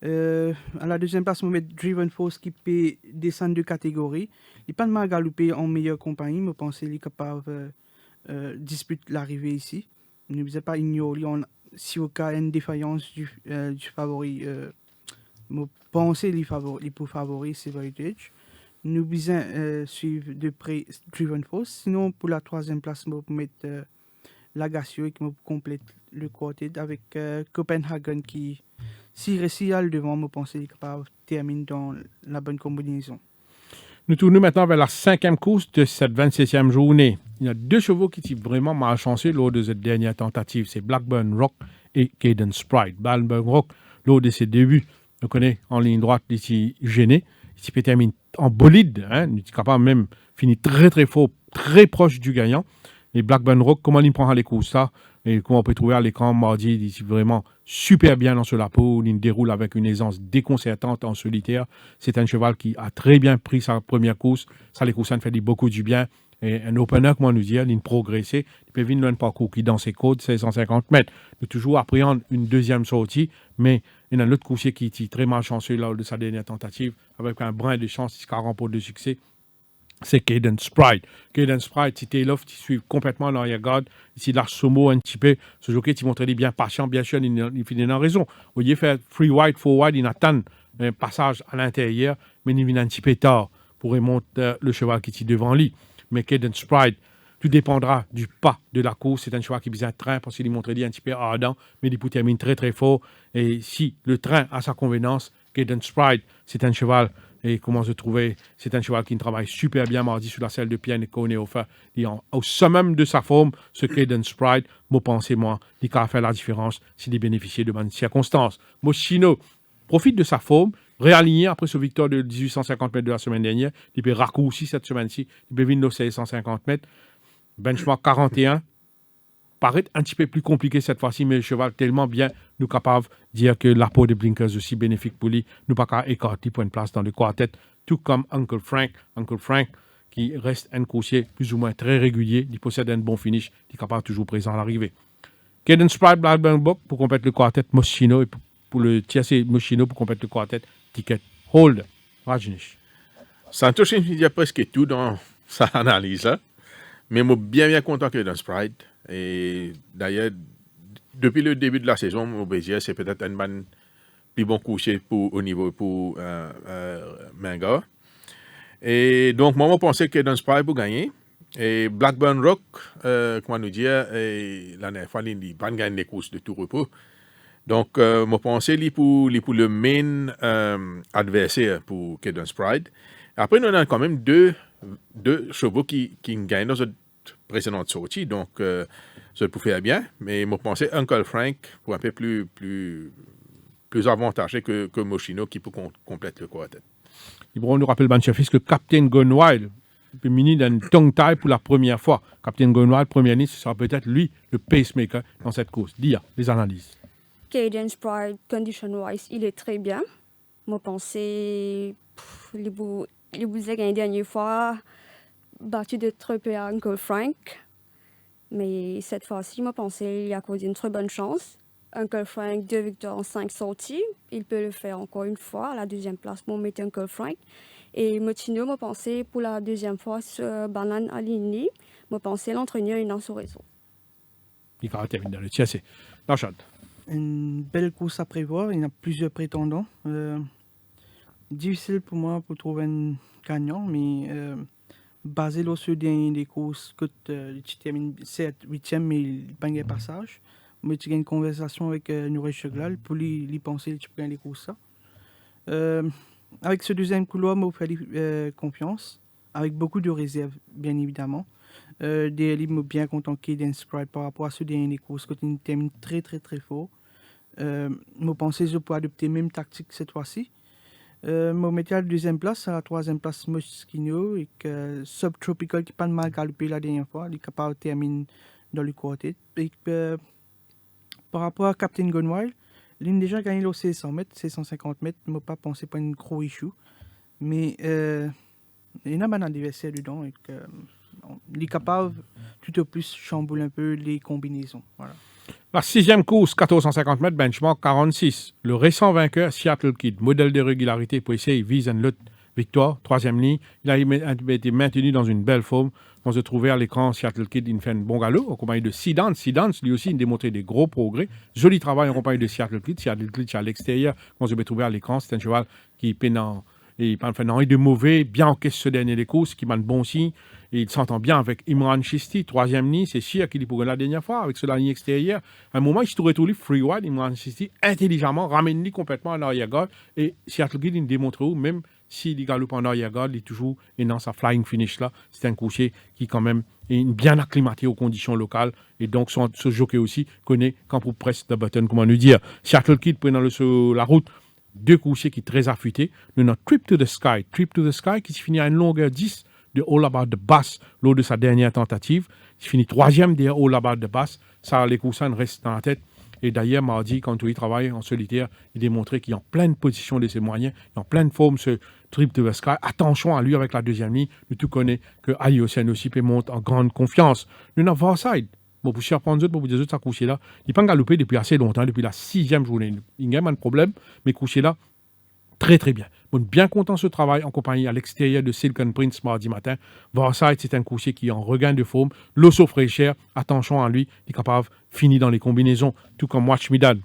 À la deuxième place, on met Driven Force qui peut descendre de catégorie. Il n'est pas de mal galoper en meilleure compagnie, je pense qu'il est capable de disputer l'arrivée ici. Ne vous pas ignorer, si au cas une défaillance du favori, je pense qu'il est pour favori Silver Heritage. Nous devons suivre de près Driven Force. Sinon, pour la troisième place, je vais mettre Lagacio qui me complète le quartet avec Copenhagen qui, si réussit à le devant, je pense qu'il est capable de terminer dans la bonne combinaison. Nous tournons maintenant vers la 5e course de cette 27e journée. Il y a 2 chevaux qui sont vraiment malchancés lors de cette dernière tentative. C'est Blackburn Rock et Cadence Sprite. Blackburn Rock, lors de ses débuts, nous connaît en ligne droite, ici gêné. Ici peut terminer en bolide, hein, il est capable même finir très très fort, très proche du gagnant. Et Blackburn Rock, comment il prend les courses ça et comment on peut trouver à l'écran mardi, il est vraiment super bien dans ce lapo, il déroule avec une aisance déconcertante en solitaire. C'est un cheval qui a très bien pris sa première course, ça les courses, ça fait beaucoup du bien. Et un opener, comment nous dire, il progressé, il peut venir un parcours qui dans ses côtes, 1650 mètres. Il peut toujours appréhender une deuxième sortie, mais il y a un autre coursier qui est très malchanceux lors de sa dernière tentative, avec un brin de chance, il remporte de succès. C'est Cadence Sprite. Cadence Sprite, si Taylor qui suit complètement l'arrière-garde, ici l'Arsomo un petit peu, ce jockey qui montre bien patient, bien sûr, il finit dans raison. Au lieu de faire 3 wide, 4 wide, il attend un passage à l'intérieur, mais il vient un petit peu tard pour remonter le cheval qui est devant lui. Mais Cadence Sprite, tout dépendra du pas de la course. C'est un cheval qui vise un train parce qu'il montre un petit peu ardent, mais il termine très très fort. Et si le train a sa convenance, Cadence Sprite, c'est un cheval. Et comment se trouver, c'est un cheval qui travaille super bien mardi sur la selle de pied et Kone au fait. Au summum de sa forme, ce Cadence Sprite, moi pensez moi, il va faire la différence s'il bénéficie de bonnes circonstances. Moschino profite de sa forme, réaligné après ce victoire de 1850 mètres de la semaine dernière. Il peut raccourcir cette semaine-ci, il peut venir aux 1650 mètres. Benchmark 41. Paraît un petit peu plus compliqué cette fois-ci, mais le cheval tellement bien, nous capables de dire que la peau de Blinkers aussi bénéfique pour lui, nous pas qu'à écarter pour une place dans le quartet, tout comme Uncle Frank. Uncle Frank, qui reste un coursier plus ou moins très régulier, il possède un bon finish, il est capable toujours présent à l'arrivée. Cadence Sprite, Blackburn Buck pour compléter le quartet Moschino et pour le tiercé Moschino pour compléter le quartet Ticket Hold. Rajnish. Santos, il y a presque tout dans sa analyse, hein? Mais je suis bien content que dans Sprite. Et d'ailleurs, depuis le début de la saison, Mobézier, c'est peut-être un plus bon coucher au niveau pour Menga. Et donc, moi, je pensais que dans Sprite pour gagner. Et Blackburn Rock, comment nous dire, la dernière fois, il n'a pas gagné les courses de tout repos. Donc, je pensais qu'il pour le main adversaire pour Cadence Sprite. Après, nous avons quand même deux chevaux qui gagnent dans cette précédente sortie. Donc, ça peut faire bien. Mais je pensais Uncle Frank pour un peu plus avantagé que Moschino qui peut compléter le quartet. Il nous rappelle, Banchafis, que Captain Gunwild peut mini d'un tongue tie pour la première fois. Captain Gunwild, première ligne, ce sera peut-être lui le pacemaker dans cette course. Dia, les analyses. Cadence Sprite, condition-wise, il est très bien. Moi, pensais, il vous a gagné la dernière fois, battu de très peu à Uncle Frank. Mais cette fois-ci, moi, pensais, il a causé une très bonne chance. Uncle Frank, 2 victoires en 5 sorties. Il peut le faire encore une fois. À la deuxième place, moi, mettais Uncle Frank. Et Moschino, moi, pensais, pour la deuxième fois, sur Banane aligné, moi, pensais l'entraîneur est dans son réseau. Il va terminer dans le tiercé. Lachad. Une belle course à prévoir. Il y a plusieurs prétendants. Difficile pour moi pour trouver un gagnant, mais basé sur des courses que tu termines 7, 8e, mais il pas de passage. Mais tu as une conversation avec Nouré Cheglal pour lui penser que tu peux gagner les courses. Avec ce deuxième couloir, je fais confiance, avec beaucoup de réserves, bien évidemment. Des livres bien content Cadence Sprite par rapport à ce dernier courses, que tu termines très très très fort. Je pense que je peux adopter la même tactique cette fois-ci. Je mettais à la deuxième place, à la troisième place Moschino, et que Subtropical qui n'a pas de mal galopé la dernière fois, il est capable de terminer dans le quartet. Et par rapport à Captain Gunwild, il a déjà gagné le 600 mètres, 650 mètres, je n'ai pas pensé pour un gros issue. Mais il y a un adversaire dedans et il est capable tout au plus chambouler un peu les combinaisons. Voilà. La 6e course, 1450 mètres, benchmark 46. Le récent vainqueur, Seattle Kid, modèle de régularité pour essayer, vise une lutte victoire, 3e ligne. Il a été maintenu dans une belle forme. On se trouvait à l'écran, Seattle Kid, il fait un bon galop, en compagnie de Seedance. Seedance, lui aussi, il a démontré des gros progrès. Joli travail en compagnie de Seattle Kid. Seattle Kid, à l'extérieur, on se trouvé à l'écran. C'est un cheval qui pénant. Et il fait rien de mauvais, bien encaissé ce dernier des courses, qui m'a de bons signes. Et il s'entend bien avec Imran Chisti, 3e ligne, c'est sûr qu'il est pour la dernière fois, avec la ligne extérieure. À un moment, il se trouvait tout lui, free wide, Imran Chisti, intelligemment, ramène-lui complètement en arrière-garde. Et Seattle Kid, il démontre où, même s'il galope en arrière-garde, il est toujours dans sa flying finish là. C'est un coursier qui, quand même, est bien acclimaté aux conditions locales. Et donc, ce jockey aussi connaît quand pour presse de button, comment nous dire. Seattle Kid, prenant la route deux coursiers qui sont très affûtés. Nous avons Trip to the Sky qui se finit à une longueur 10 de All About the Bass lors de sa dernière tentative. Il finit troisième derrière All About the Bass. Ça, les coussins restent dans la tête. Et d'ailleurs, mardi, quand il travaille en solitaire, il démontrait qu'il est en pleine position de ses moyens, il est en pleine forme, ce Trip to the Sky. Attention à lui avec la deuxième ligne. Nous tout connaissons que Ayocen aussi peut monter en grande confiance. Nous avons Varside. Bon, pour surprendre les autres, pour vous dire autres, ça couché là. Il n'est pas galopé depuis assez longtemps, depuis la 6e journée. Il n'y a pas de problème, mais couché là, très très bien. Bon, bien content de ce travail en compagnie à l'extérieur de Silken Prince mardi matin. Varside, c'est un coursier qui est en regain de forme. L'osso fraîcheur, attention à lui, il est capable de finir dans les combinaisons, tout comme Watch Me Dad,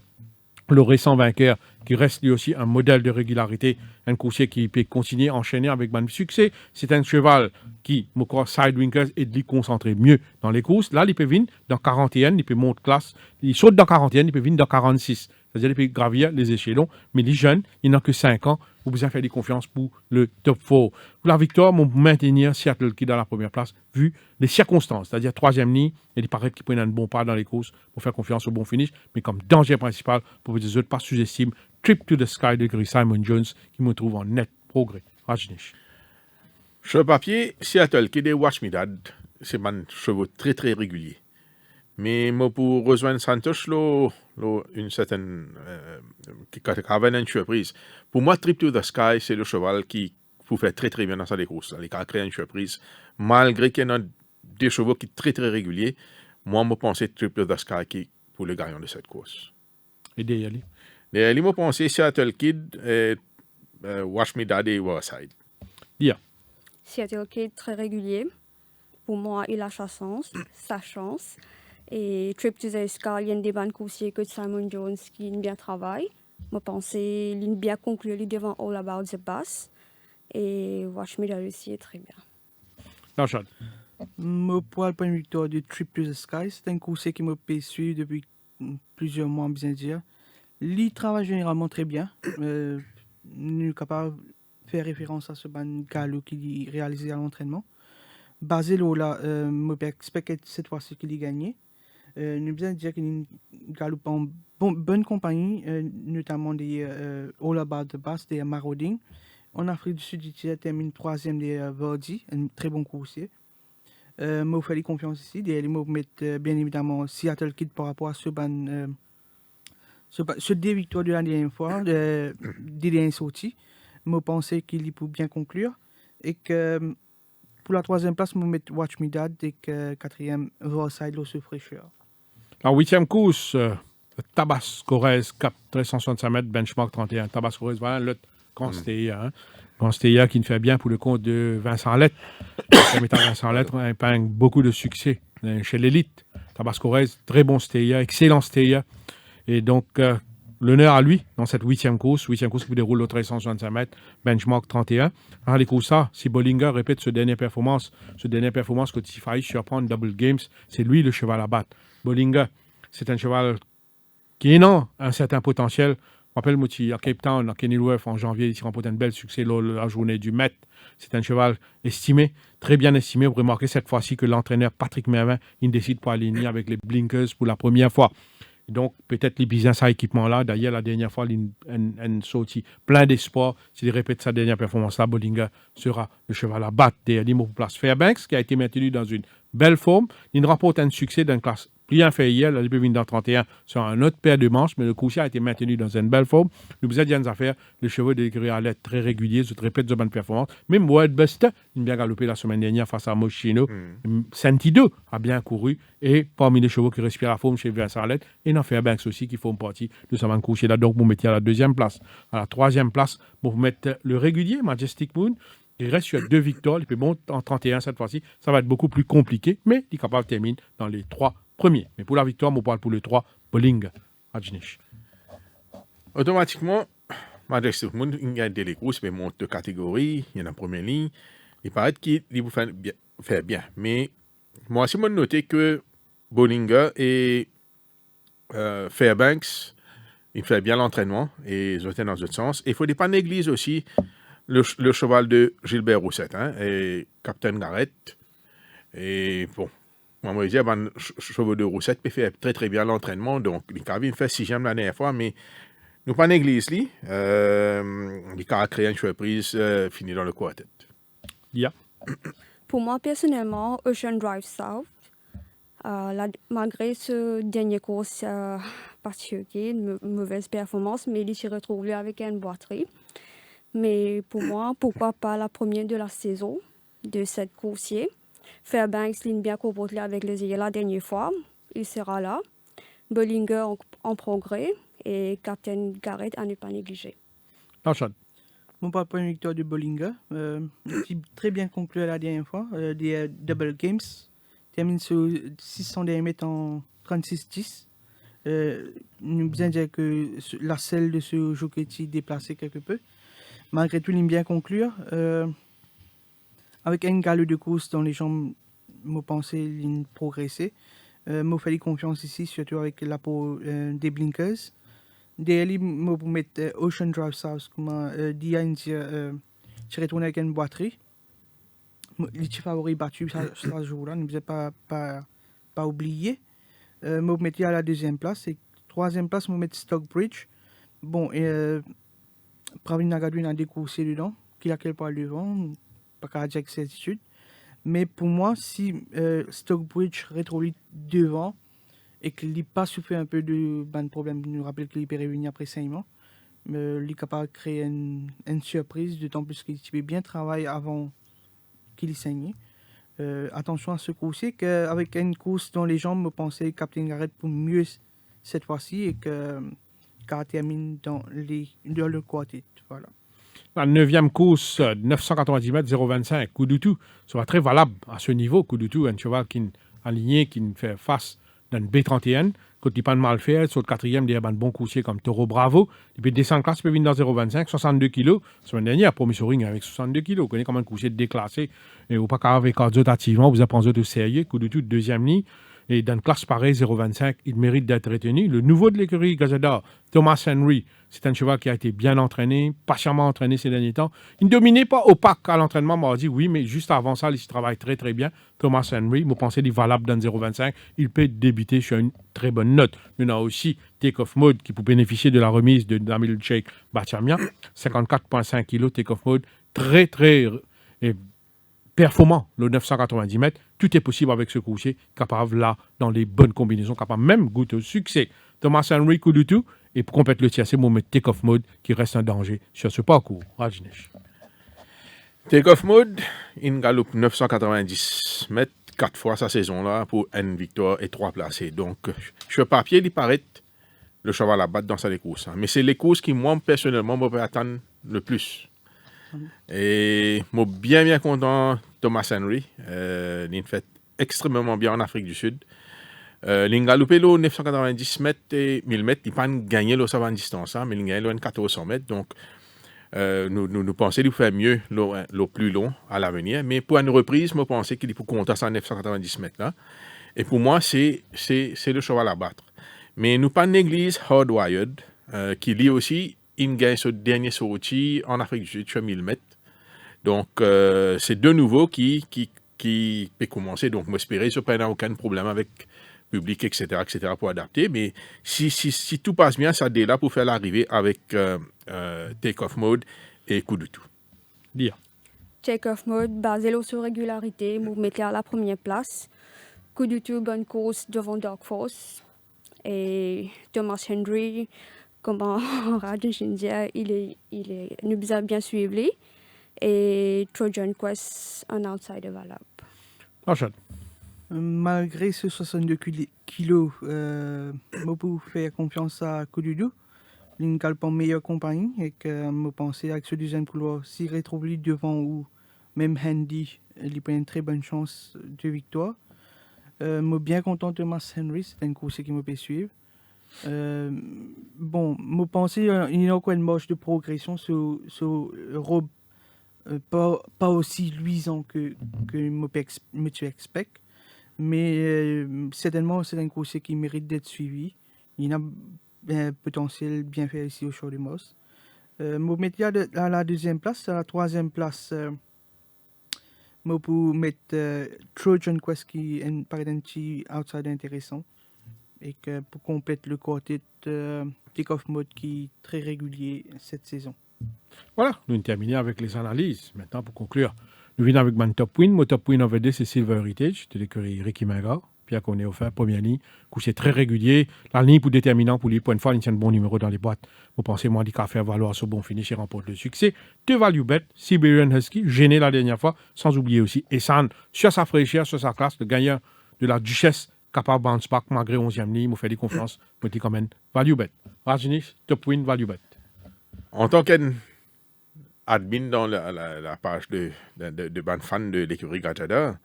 le récent vainqueur, qui reste lui aussi un modèle de régularité, un coursier qui peut continuer à enchaîner avec bon succès. C'est un cheval qui, me crois, Sidewinkers, et de lui concentrer mieux dans les courses. Là, il peut venir dans 41, il peut monter classe. Il saute dans 41, il peut venir dans 46. C'est-à-dire qu'il peut gravir les échelons. Mais les jeunes, il n'a que 5 ans. Vous besoin faire des confiances pour le top 4. Pour la victoire, mon maintenir Seattle qui est dans la première place, vu les circonstances. C'est-à-dire troisième ligne, il paraît qu'il prenne un bon pas dans les courses pour faire confiance au bon finish. Mais comme danger principal, pour les autres, pas sous-estime, Trip to the Sky de Gris Simon Jones, qui me trouve en net progrès. Rajnish. Sur le papier, Seattle qui est Watch Me Dad, c'est un chevaux très très régulier. Mais moi, pour rejoindre Santos, une certaine qui avait une surprise. Pour moi, Trip to the Sky, c'est le cheval qui peut faire très très bien dans sa courses. Il a créé une surprise. Malgré qu'il y a des chevaux qui sont très très réguliers, moi, je pense Trip to the Sky qui pour le gagnant de cette course. Et derrière lui. Derrière lui, je pense Seattle Kid, Watch Me Dad et Warside. Dia. Seattle Kid très régulier. Pour moi, il a sa chance. Et Trip to the Sky, il y a des bonnes coursiers que Simon Jones qui bien travaille. Je pense qu'il a bien conclu devant All About the Bass. Et Watch Me Dad aussi est très bien. Rachad. Mon poil pour une victoire de Trip to the Sky, c'est un coursier qui me peut suivre depuis plusieurs mois, bien dire. Il travaille généralement très bien. Nous sommes capables de faire référence à ce ban galop qu'il a réalisé à l'entraînement. Basé là, je expecte cette fois-ci qu'il ait gagné. Nous bien dire qu'il galope en bonne compagnie, notamment des All About the Bass, des Marauding. En Afrique du Sud, il termine troisième des Verdi, un très bon coursier. Je fais confiance ici. Je mettre bien évidemment Seattle Kid par rapport à ce deux victoires de la dernière fois, des derniers sorties. Je pensais qu'il peut bien conclure. Et que pour la troisième place, je mettre Watch Me Dad et que quatrième, Varside, l'osso fraîcheur. La 8e course, Tabasco-Rez, cap 365 mètres, benchmark 31. Tabasco-Rez, voilà l'autre grand Stéia. Hein. Grand Stéia qui ne fait bien pour le compte de Vincent Lett. Vincent Lett épingle beaucoup de succès chez l'élite. Tabasco-Rez, très bon Stéia, excellent Stéia. Et donc, l'honneur à lui dans cette 8e course qui se déroule au 365 mètres, benchmark 31. Alors, les courses, ça, si Bollinger répète ce dernière performance que s'il faillit surprendre Double Games, c'est lui le cheval à battre. Bollinger, c'est un cheval qui a un certain potentiel. Je rappelle, à Cape Town, à Kenilworth, en janvier, il remporte un bel succès la journée du Met. C'est un cheval estimé, très bien estimé. Vous remarquez cette fois-ci que l'entraîneur Patrick Mervin, il décide pour aligner avec les blinkers pour la première fois. Donc, peut-être les business à équipement-là. D'ailleurs, la dernière fois, il a sorti plein d'espoir. S'il répète sa dernière performance-là, Bollinger sera le cheval à battre derrière l'Imo pour place. Fairbanks, qui a été maintenu dans une belle forme, il remporte un succès d'une classe plus inférieure. La LP dans 31 sur un autre paire de manches, mais le coursier a été maintenu dans une belle forme. Nous vous avez affaires, le chevaux de l'écurie à l'aide très régulier, se répète de bonne performance. Même Wild Buster, il a bien galopé la semaine dernière face à Moschino. Sentido a bien couru. Et parmi les chevaux qui respirent la forme chez Vincent Lett, et dans Fairbanks aussi qui font partie de ce man couché là. Donc, vous mettez à la 2e place. À la 3e place, vous mettez le régulier, Majestic Moon. Il reste sur 2 victoires. Il peut monter en 31 cette fois-ci. Ça va être beaucoup plus compliqué, mais il est capable de terminer dans les 3 premiers. Mais pour la victoire, on parle pour le 3, Bollinger, Rajnish. Automatiquement, Majestic Moon, il y a des courses, mais monte de catégorie. Il y en a en première ligne. Il paraît qu'il vous fait bien. Mais moi aussi, je noté que Bollinger et Fairbanks, il fait bien l'entraînement et ils étaient dans l'autre sens. Et il ne faut pas négliger aussi le cheval de Gilbert Roussette, hein, et Captain Garrett. Et bon, moi, je dis, le cheval de Roussette peut faire très très bien l'entraînement. Donc, il a fait 6e la dernière fois, mais Nous pas négliger lui, il a créé une surprise fini dans le quartet. Yeah. Pour moi, personnellement, Ocean Drive South, malgré ce dernier course particulier, une mauvaise performance, mais il s'est retrouvé avec une boiterie. Mais pour moi, pourquoi pas la première de la saison de cette coursier. Fairbanks ligne bien comporté avec les ailes la dernière fois, il sera là. Bollinger en progrès et Captain Garrett à ne pas négliger. Enchaîne. Mon papa, une victoire de Bollinger. Qui très bien conclu la dernière fois. Des double games. Termine sur 600 mètres en 36-10. Nous besoin dire que la selle de ce jockey est déplacée quelque peu. Malgré tout, il aime bien conclure. Avec un galop de course dans les jambes, je pense qu'il progressé. Je fais confiance ici, surtout avec la peau des blinkers. Derrière lui, je vais mettre Ocean Drive South, comme dit, je retourne avec une boiterie. Les favoris battus ce jour-là, ne vous pas oublié. Je vais mettre à la deuxième place. Et troisième place, je vais mettre Stockbridge. Bon, Pravin Nagadwin a décoursé dedans, qu'il a quelque part devant, pas qu'à dire que c'est certitude. Mais pour moi, si Stockbridge rétrolite devant et qu'il n'a pas souffert un peu de problème, nous rappelle qu'il est réuni après 5 mois, il est capable de créer une surprise, d'autant plus qu'il avait bien travaillé avant qu'il ait saigné. Attention à ce coursier, qu'avec une course dans les jambes, je pensais que Captain Garrett pour mieux cette fois-ci et qu'il termine dans le quartet. Voilà. La 9e course, 990 mètres, 0,25. Kudutu sera très valable à ce niveau. Kudutu, un cheval qui est aligné, qui fait face dans une B31. Quand il pas de mal fait, sur le 4e, il y a un bon coursier comme Toro Bravo. Il peut descendre classe, il peut venir dans 0,25, 62 kg. La semaine dernière, promis sur ring avec 62 kg. Vous connaissez comment un coursier déclassé. Et vous pas avec cardio activement, vous apprenez de sérieux. Kudutu, deuxième ligne. Et dans une classe pareille, 0,25, il mérite d'être retenu. Le nouveau de l'écurie Gazada, Thomas Henry, c'est un cheval qui a été bien entraîné, patiemment entraîné ces derniers temps. Il ne dominait pas opaque à l'entraînement, m'a dit oui, mais juste avant ça, il travaille très très bien. Thomas Henry, vous pensez qu'il est valable dans 0,25, il peut débuter sur une très bonne note. Il y en a aussi Take-Off Mode qui peut bénéficier de la remise de Damil Sheikh Bachamia, 54,5 kg Take-Off Mode, très très performant, le 990 mètres. Tout est possible avec ce coursier, capable là, dans les bonnes combinaisons, capable même goûter au succès. Thomas Henry, Kudutu, et pour compléter le tiercé, on met Take-Off Mode qui reste un danger sur ce parcours. Rajneesh. Take-Off Mode, il galope 990 mètres 4 fois sa saison-là pour une victoire et 3 placés. Donc, sur papier, il paraît le cheval à battre dans sa course. Mais c'est les courses qui, moi, personnellement, me peuvent attendre le plus. Et je suis bien content Thomas Henry. Il fait extrêmement bien en Afrique du Sud. Il a loupé 990 mètres et 1000 mètres. Il n'a pas gagné le savant distance, mais il a gagné 1400 mètres. Donc, nous pensons qu'il fait mieux le plus long à l'avenir. Mais pour une reprise, je pense qu'il faut compter ça 990 mètres là. Et pour moi, c'est le cheval à battre. Mais nous pas négliger Hardwired, qui lui aussi, il gagne ce dernier sortie en Afrique du Sud sur 1000 mètres. Donc, c'est de nouveau qui peut commencer. Donc, j'espère que ça n'a aucun problème avec public, etc., pour adapter. Mais si tout passe bien, ça est là pour faire l'arrivée avec Take-Off Mode et Kudutu. Dire. Take-Off Mode, basé sur régularité, vous mettez à la première place. Kudutu, bonne course devant Dark Force. Et Thomas Henry, comme Rajesh India, nous a bien suivi. Et Trojan Quest, un outsider valable. Enchaîne. Malgré ce 62 kilos, je peux faire confiance à Kudutu. Il est en meilleure compagnie et que je pense avec ce deuxième couloir, s'il retrouve lui devant ou même Handy, il a une très bonne chance de victoire. Je suis bien content de Thomas Henry, c'est un course qui me peut suivre. Bon, je pense qu'il y a encore une marge de progression sur robe pas aussi luisant que je expecte. Mais certainement, c'est un course qui mérite d'être suivi. Il a un potentiel bien fait ici au Show de Moss. Je mettre à la deuxième place. À la troisième place, je peux mettre Trojan Quest qui paraît un petit outsider intéressant. et que pour compléter le quartet take-off mode qui est très régulier cette saison. Voilà, nous avons terminé avec les analyses. Maintenant, pour conclure, nous venons avec mon top win. Mon top win en VD, c'est Silver Heritage de l'écurie Ricky Maga. Pierre qu'on est offert, première ligne, couché très régulier. La ligne pour déterminant pour lui, pour une fois, il y a un bon numéro dans les boîtes. Vous pensez, moi, dit qu'à faire valoir ce bon finish et remporte le succès. Deux value bet, Siberian Husky, gêné la dernière fois, sans oublier aussi Essan, sur sa fraîcheur, sur sa classe, le gagnant de la Duchesse, capable de bounce back malgré 11e ligne, vous fait des confiances, vous dites quand même value bet. Rajnish, top win, value bet. En tant qu'admin dans la page de bande fan de l'écurie Gajada,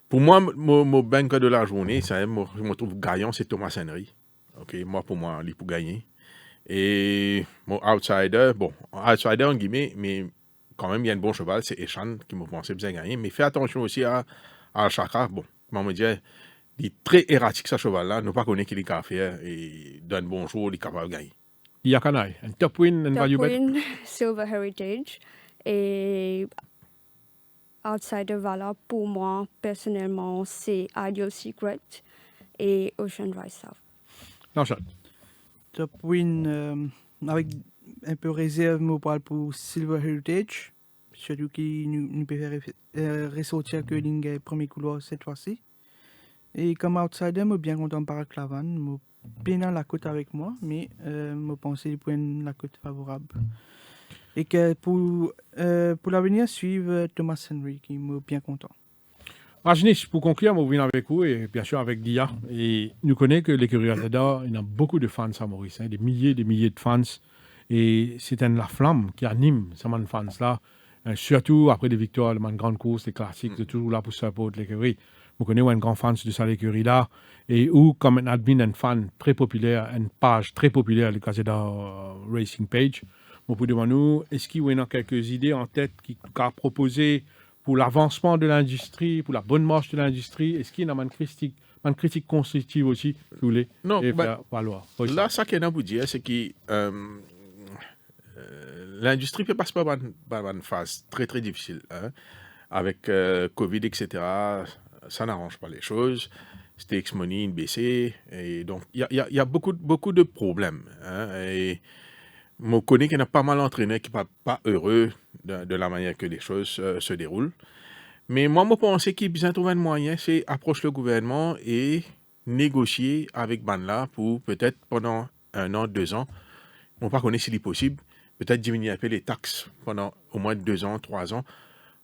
pour moi, mon banque de la journée, ça, je me trouve gagnant, c'est Thomas Henry. Ok, pour moi, il est pour gagner. Et mon outsider, en guillemets, mais quand même, il y a un bon cheval, c'est Eshan qui me pensait bien gagner. Mais fais attention aussi à Chakra. Bon, comment me dire, il est très erratique, ce cheval-là. Ne pas connaître qu'il est capable de faire et d'un bon jour, il est capable de gagner. Il y a Kanai, un top win, un Top value bet. win, Silver Heritage. Et outsider valable pour moi, personnellement, c'est Ideal Secret et Ocean Rise South. Non, chat. Top win avec un peu réserve me parle pour Silver Heritage, celui qui nous peut faire ressortir que l'ingé premier couloir cette fois-ci. Et comme outsider, je suis bien content par Clavan, je bien dans la cote avec moi, mais je pense qu'il prend la cote favorable. Et que pour l'avenir, suivre Thomas Henry, qui me bien content. Rajnish, pour conclure, je viens avec vous et bien sûr avec Dia. Et nous connaissons que l'écurie Gajada, il y a beaucoup de fans à Maurice, des milliers de fans. Et c'est la flamme qui anime ces fans-là, surtout après les victoires, les grandes courses, les classiques, c'est toujours là pour supporter l'écurie. Vous connaissez un grand fan de cette écurie-là, et où, comme un admin, un fan très populaire, une page très populaire, le Gajada Racing Page, vous pouvez demander, est-ce qu'il y a quelques idées en tête qui a proposé pour l'avancement de l'industrie, pour la bonne marche de l'industrie? Est-ce qu'il y a une critique constructive aussi que vous voulez faire valoir? Là, ça qu'il y a à vous dire, c'est que l'industrie peut passer par une phase très très difficile. Hein? Avec Covid, etc., ça n'arrange pas les choses. Stakes money baissé. Et donc, il y a beaucoup de problèmes. Hein? Et je connais qu'il y en a pas mal d'entraîneurs qui ne sont pas heureux de la manière que les choses se déroulent. Mais moi, je pense qu'il besoin de trouver un moyen, c'est approcher le gouvernement et négocier avec Banla pour peut-être pendant 1 an, 2 ans, on ne pas connaître s'il est possible, peut-être diminuer un peu les taxes pendant au moins 2 ans, 3 ans,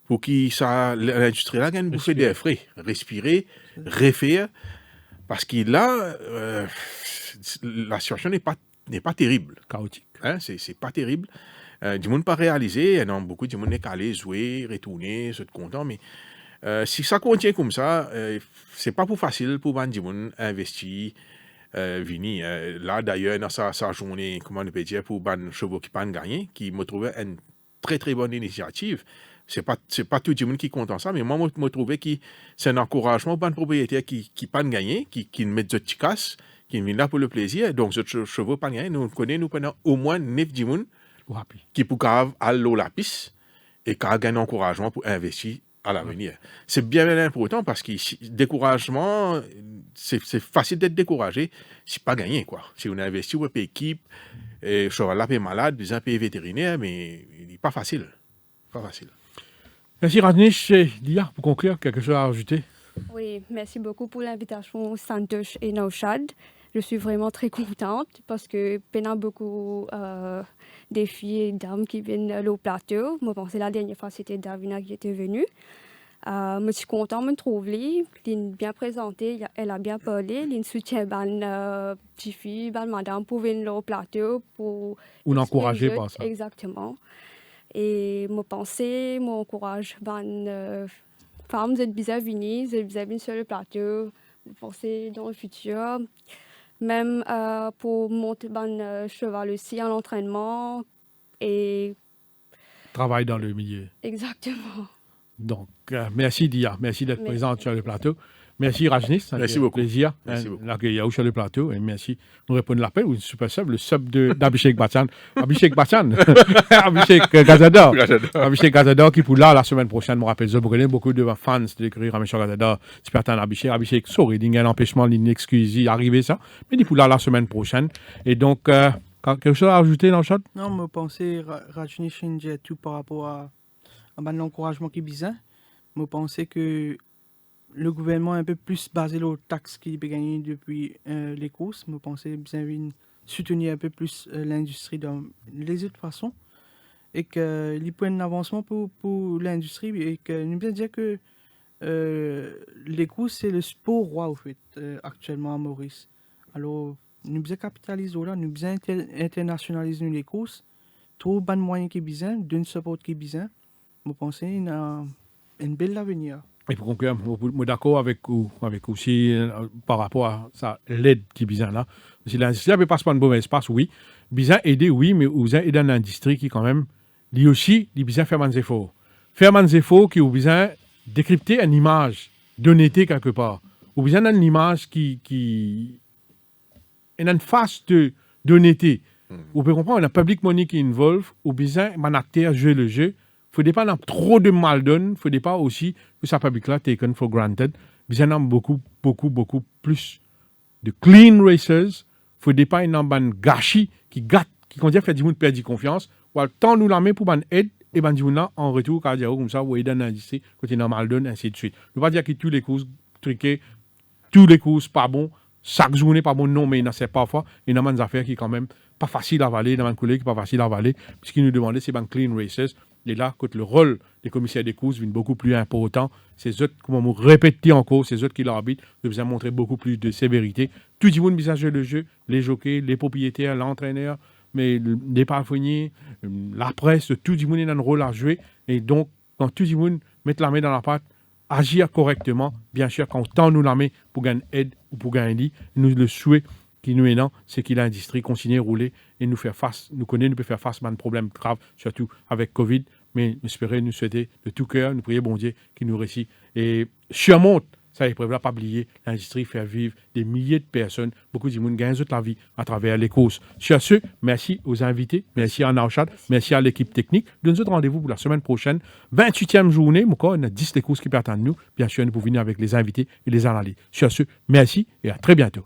pour que l'industrie là gagne bouffer des frais, respirer, refaire, parce que là, la situation n'est pas terrible. Chaotique. Hein, c'est pas terrible. Du monde pas réalisé, non, beaucoup de monde n'est qu'à aller jouer, retourner, se content, mais si ça continue comme ça, c'est pas pour facile pour du monde investir, vini. Là d'ailleurs dans sa journée, comment on peut dire, pour ban chevaux qui pas gagner, qui me trouvait une très très bonne initiative. C'est pas tout le monde qui compte en ça, mais moi me trouvais que c'est un encouragement pour un propriétaire qui pas gagner, qui met de petits casses, qui vient là pour le plaisir. Donc ce chevaux pas gagner, nous connaissons pendant au moins 9 du monde qui pour aller au lapis et qui a un encouragement pour investir à l'avenir. C'est bien important parce que découragement, c'est facile d'être découragé si pas gagné quoi. Si on investit pour payer équipe, et cheval là est malade, besoin payer vétérinaire, mais il n'est pas facile. Pas facile. Merci Rajnish. Dia, pour conclure, quelque chose à ajouter? Oui, merci beaucoup pour l'invitation, Santosh et Naushad. Je suis vraiment très contente parce que il y a beaucoup de filles et dames qui viennent au plateau. Je pense que la dernière fois, c'était Davina qui était venue. Je suis contente de me trouver. Elle est bien présentée, elle a bien parlé. Elle soutient les petites filles, les madame pour venir au plateau. Pour encourager par ça. Exactement. Et je pense que j'encourage les femmes, elles sont venues, elles sont sur le plateau. Je pense dans le futur. Même pour monter le cheval aussi en entraînement et travail dans le milieu. Exactement. Donc, merci Dia, merci d'être présente sur le plateau. Merci Rajnis, ça Merci fait beaucoup. plaisir Merci beaucoup. d'accueillir sur le plateau et merci de répondre à l'appel. Oui, super simple, le sub d'Abhishek Bachchan. Abhishek Bachchan, Abhishek Gazador. Abhishek Gazador qui pour là la semaine prochaine, me rappelle, je connais beaucoup de fans de l'écrire Abhishek Gazador. C'est pas Abhishek, sorry, il y a un empêchement, il excuse, arrivé ça. Mais il pour là la semaine prochaine. Et donc, quelque chose à ajouter dans le chat? Non, je pensais Rajni change tout par rapport à l'encouragement qui est bizarre. Je pensais que le gouvernement est un peu plus basé sur les taxes qu'il a gagné depuis les courses. Je pensais bien soutenir un peu plus l'industrie dans les autres façons. Et qu'il y a un avancement pour l'industrie. Et que nous bien dire que les courses, c'est le sport roi, en fait, actuellement à Maurice. Alors, nous bien capitaliser là, nous bien internationaliser les courses. Trop de moyens qui sont besoin, d'une support qui est besoin. Je pense qu'il y a un bel avenir. Et pour conclure, je suis d'accord avec aussi par rapport à ça, l'aide qui est besoin là. Si l'industrie ne passe pas un bon espace, oui. Besoin aider, oui, mais besoin aider dans l'industrie qui, quand même, lui aussi, il besoin faire des efforts. Faire des efforts qui ont besoin décrypter une image d'honnêteté quelque part. Ou besoin d'une image qui est une face d'honnêteté. Vous pouvez comprendre, on a public money qui involve, ou besoin d'un acteur jouer le jeu. Il ne faut pas avoir trop de mal donne, il ne faut pas aussi que ça public-là taken for granted. Il y a beaucoup plus de clean racers. Il ne faut pas avoir un gâchis qui continue à faire du monde perdre confiance. Ou alors, tant nous la met pour une aide, et ben du monde en retour, quand il comme ça, vous aidez dans l'industrie, côté normal donne, ainsi de suite. Je ne veux pas dire que tous les courses truquées, tous les courses pas bons, chaque journée pas bon, non, mais il y a parfois, il y a des affaires qui sont quand même pas faciles à avaler, dans un collègue qui pas facile à avaler, puisqu'il nous demandait, c'est un clean racers. Et là, quand le rôle des commissaires des courses devient beaucoup plus important, c'est eux, comme on répète encore, c'est eux qui l'arbitrent, de vous montrer beaucoup plus de sévérité. Tout le monde visage le jeu, les jockeys, les propriétaires, l'entraîneur, mais les parfumeurs, la presse, tout le monde a un rôle à jouer. Et donc, quand tout le monde met la main dans la pâte, agir correctement, bien sûr, quand on tend nous la main pour gagner aide ou pour gagner nous le souhait qui nous est là, c'est que l'industrie continue à rouler et nous faire face, nous peut faire face à un problème grave, surtout avec Covid, mais nous espérons, nous souhaiter de tout cœur, nous prier bon Dieu qui nous réussit. Et surmonte, ça ne peut pas oublier, l'industrie fait vivre des milliers de personnes, beaucoup de monde gagnent toute la vie à travers les courses. Sur ce, merci aux invités, merci à Nauchad, merci à l'équipe technique. Donne-nous rendez-vous pour la semaine prochaine, 28e journée, on a 10 les courses qui partent à nous. Bien sûr, nous pouvons venir avec les invités et les analyses. Sur ce, merci et à très bientôt.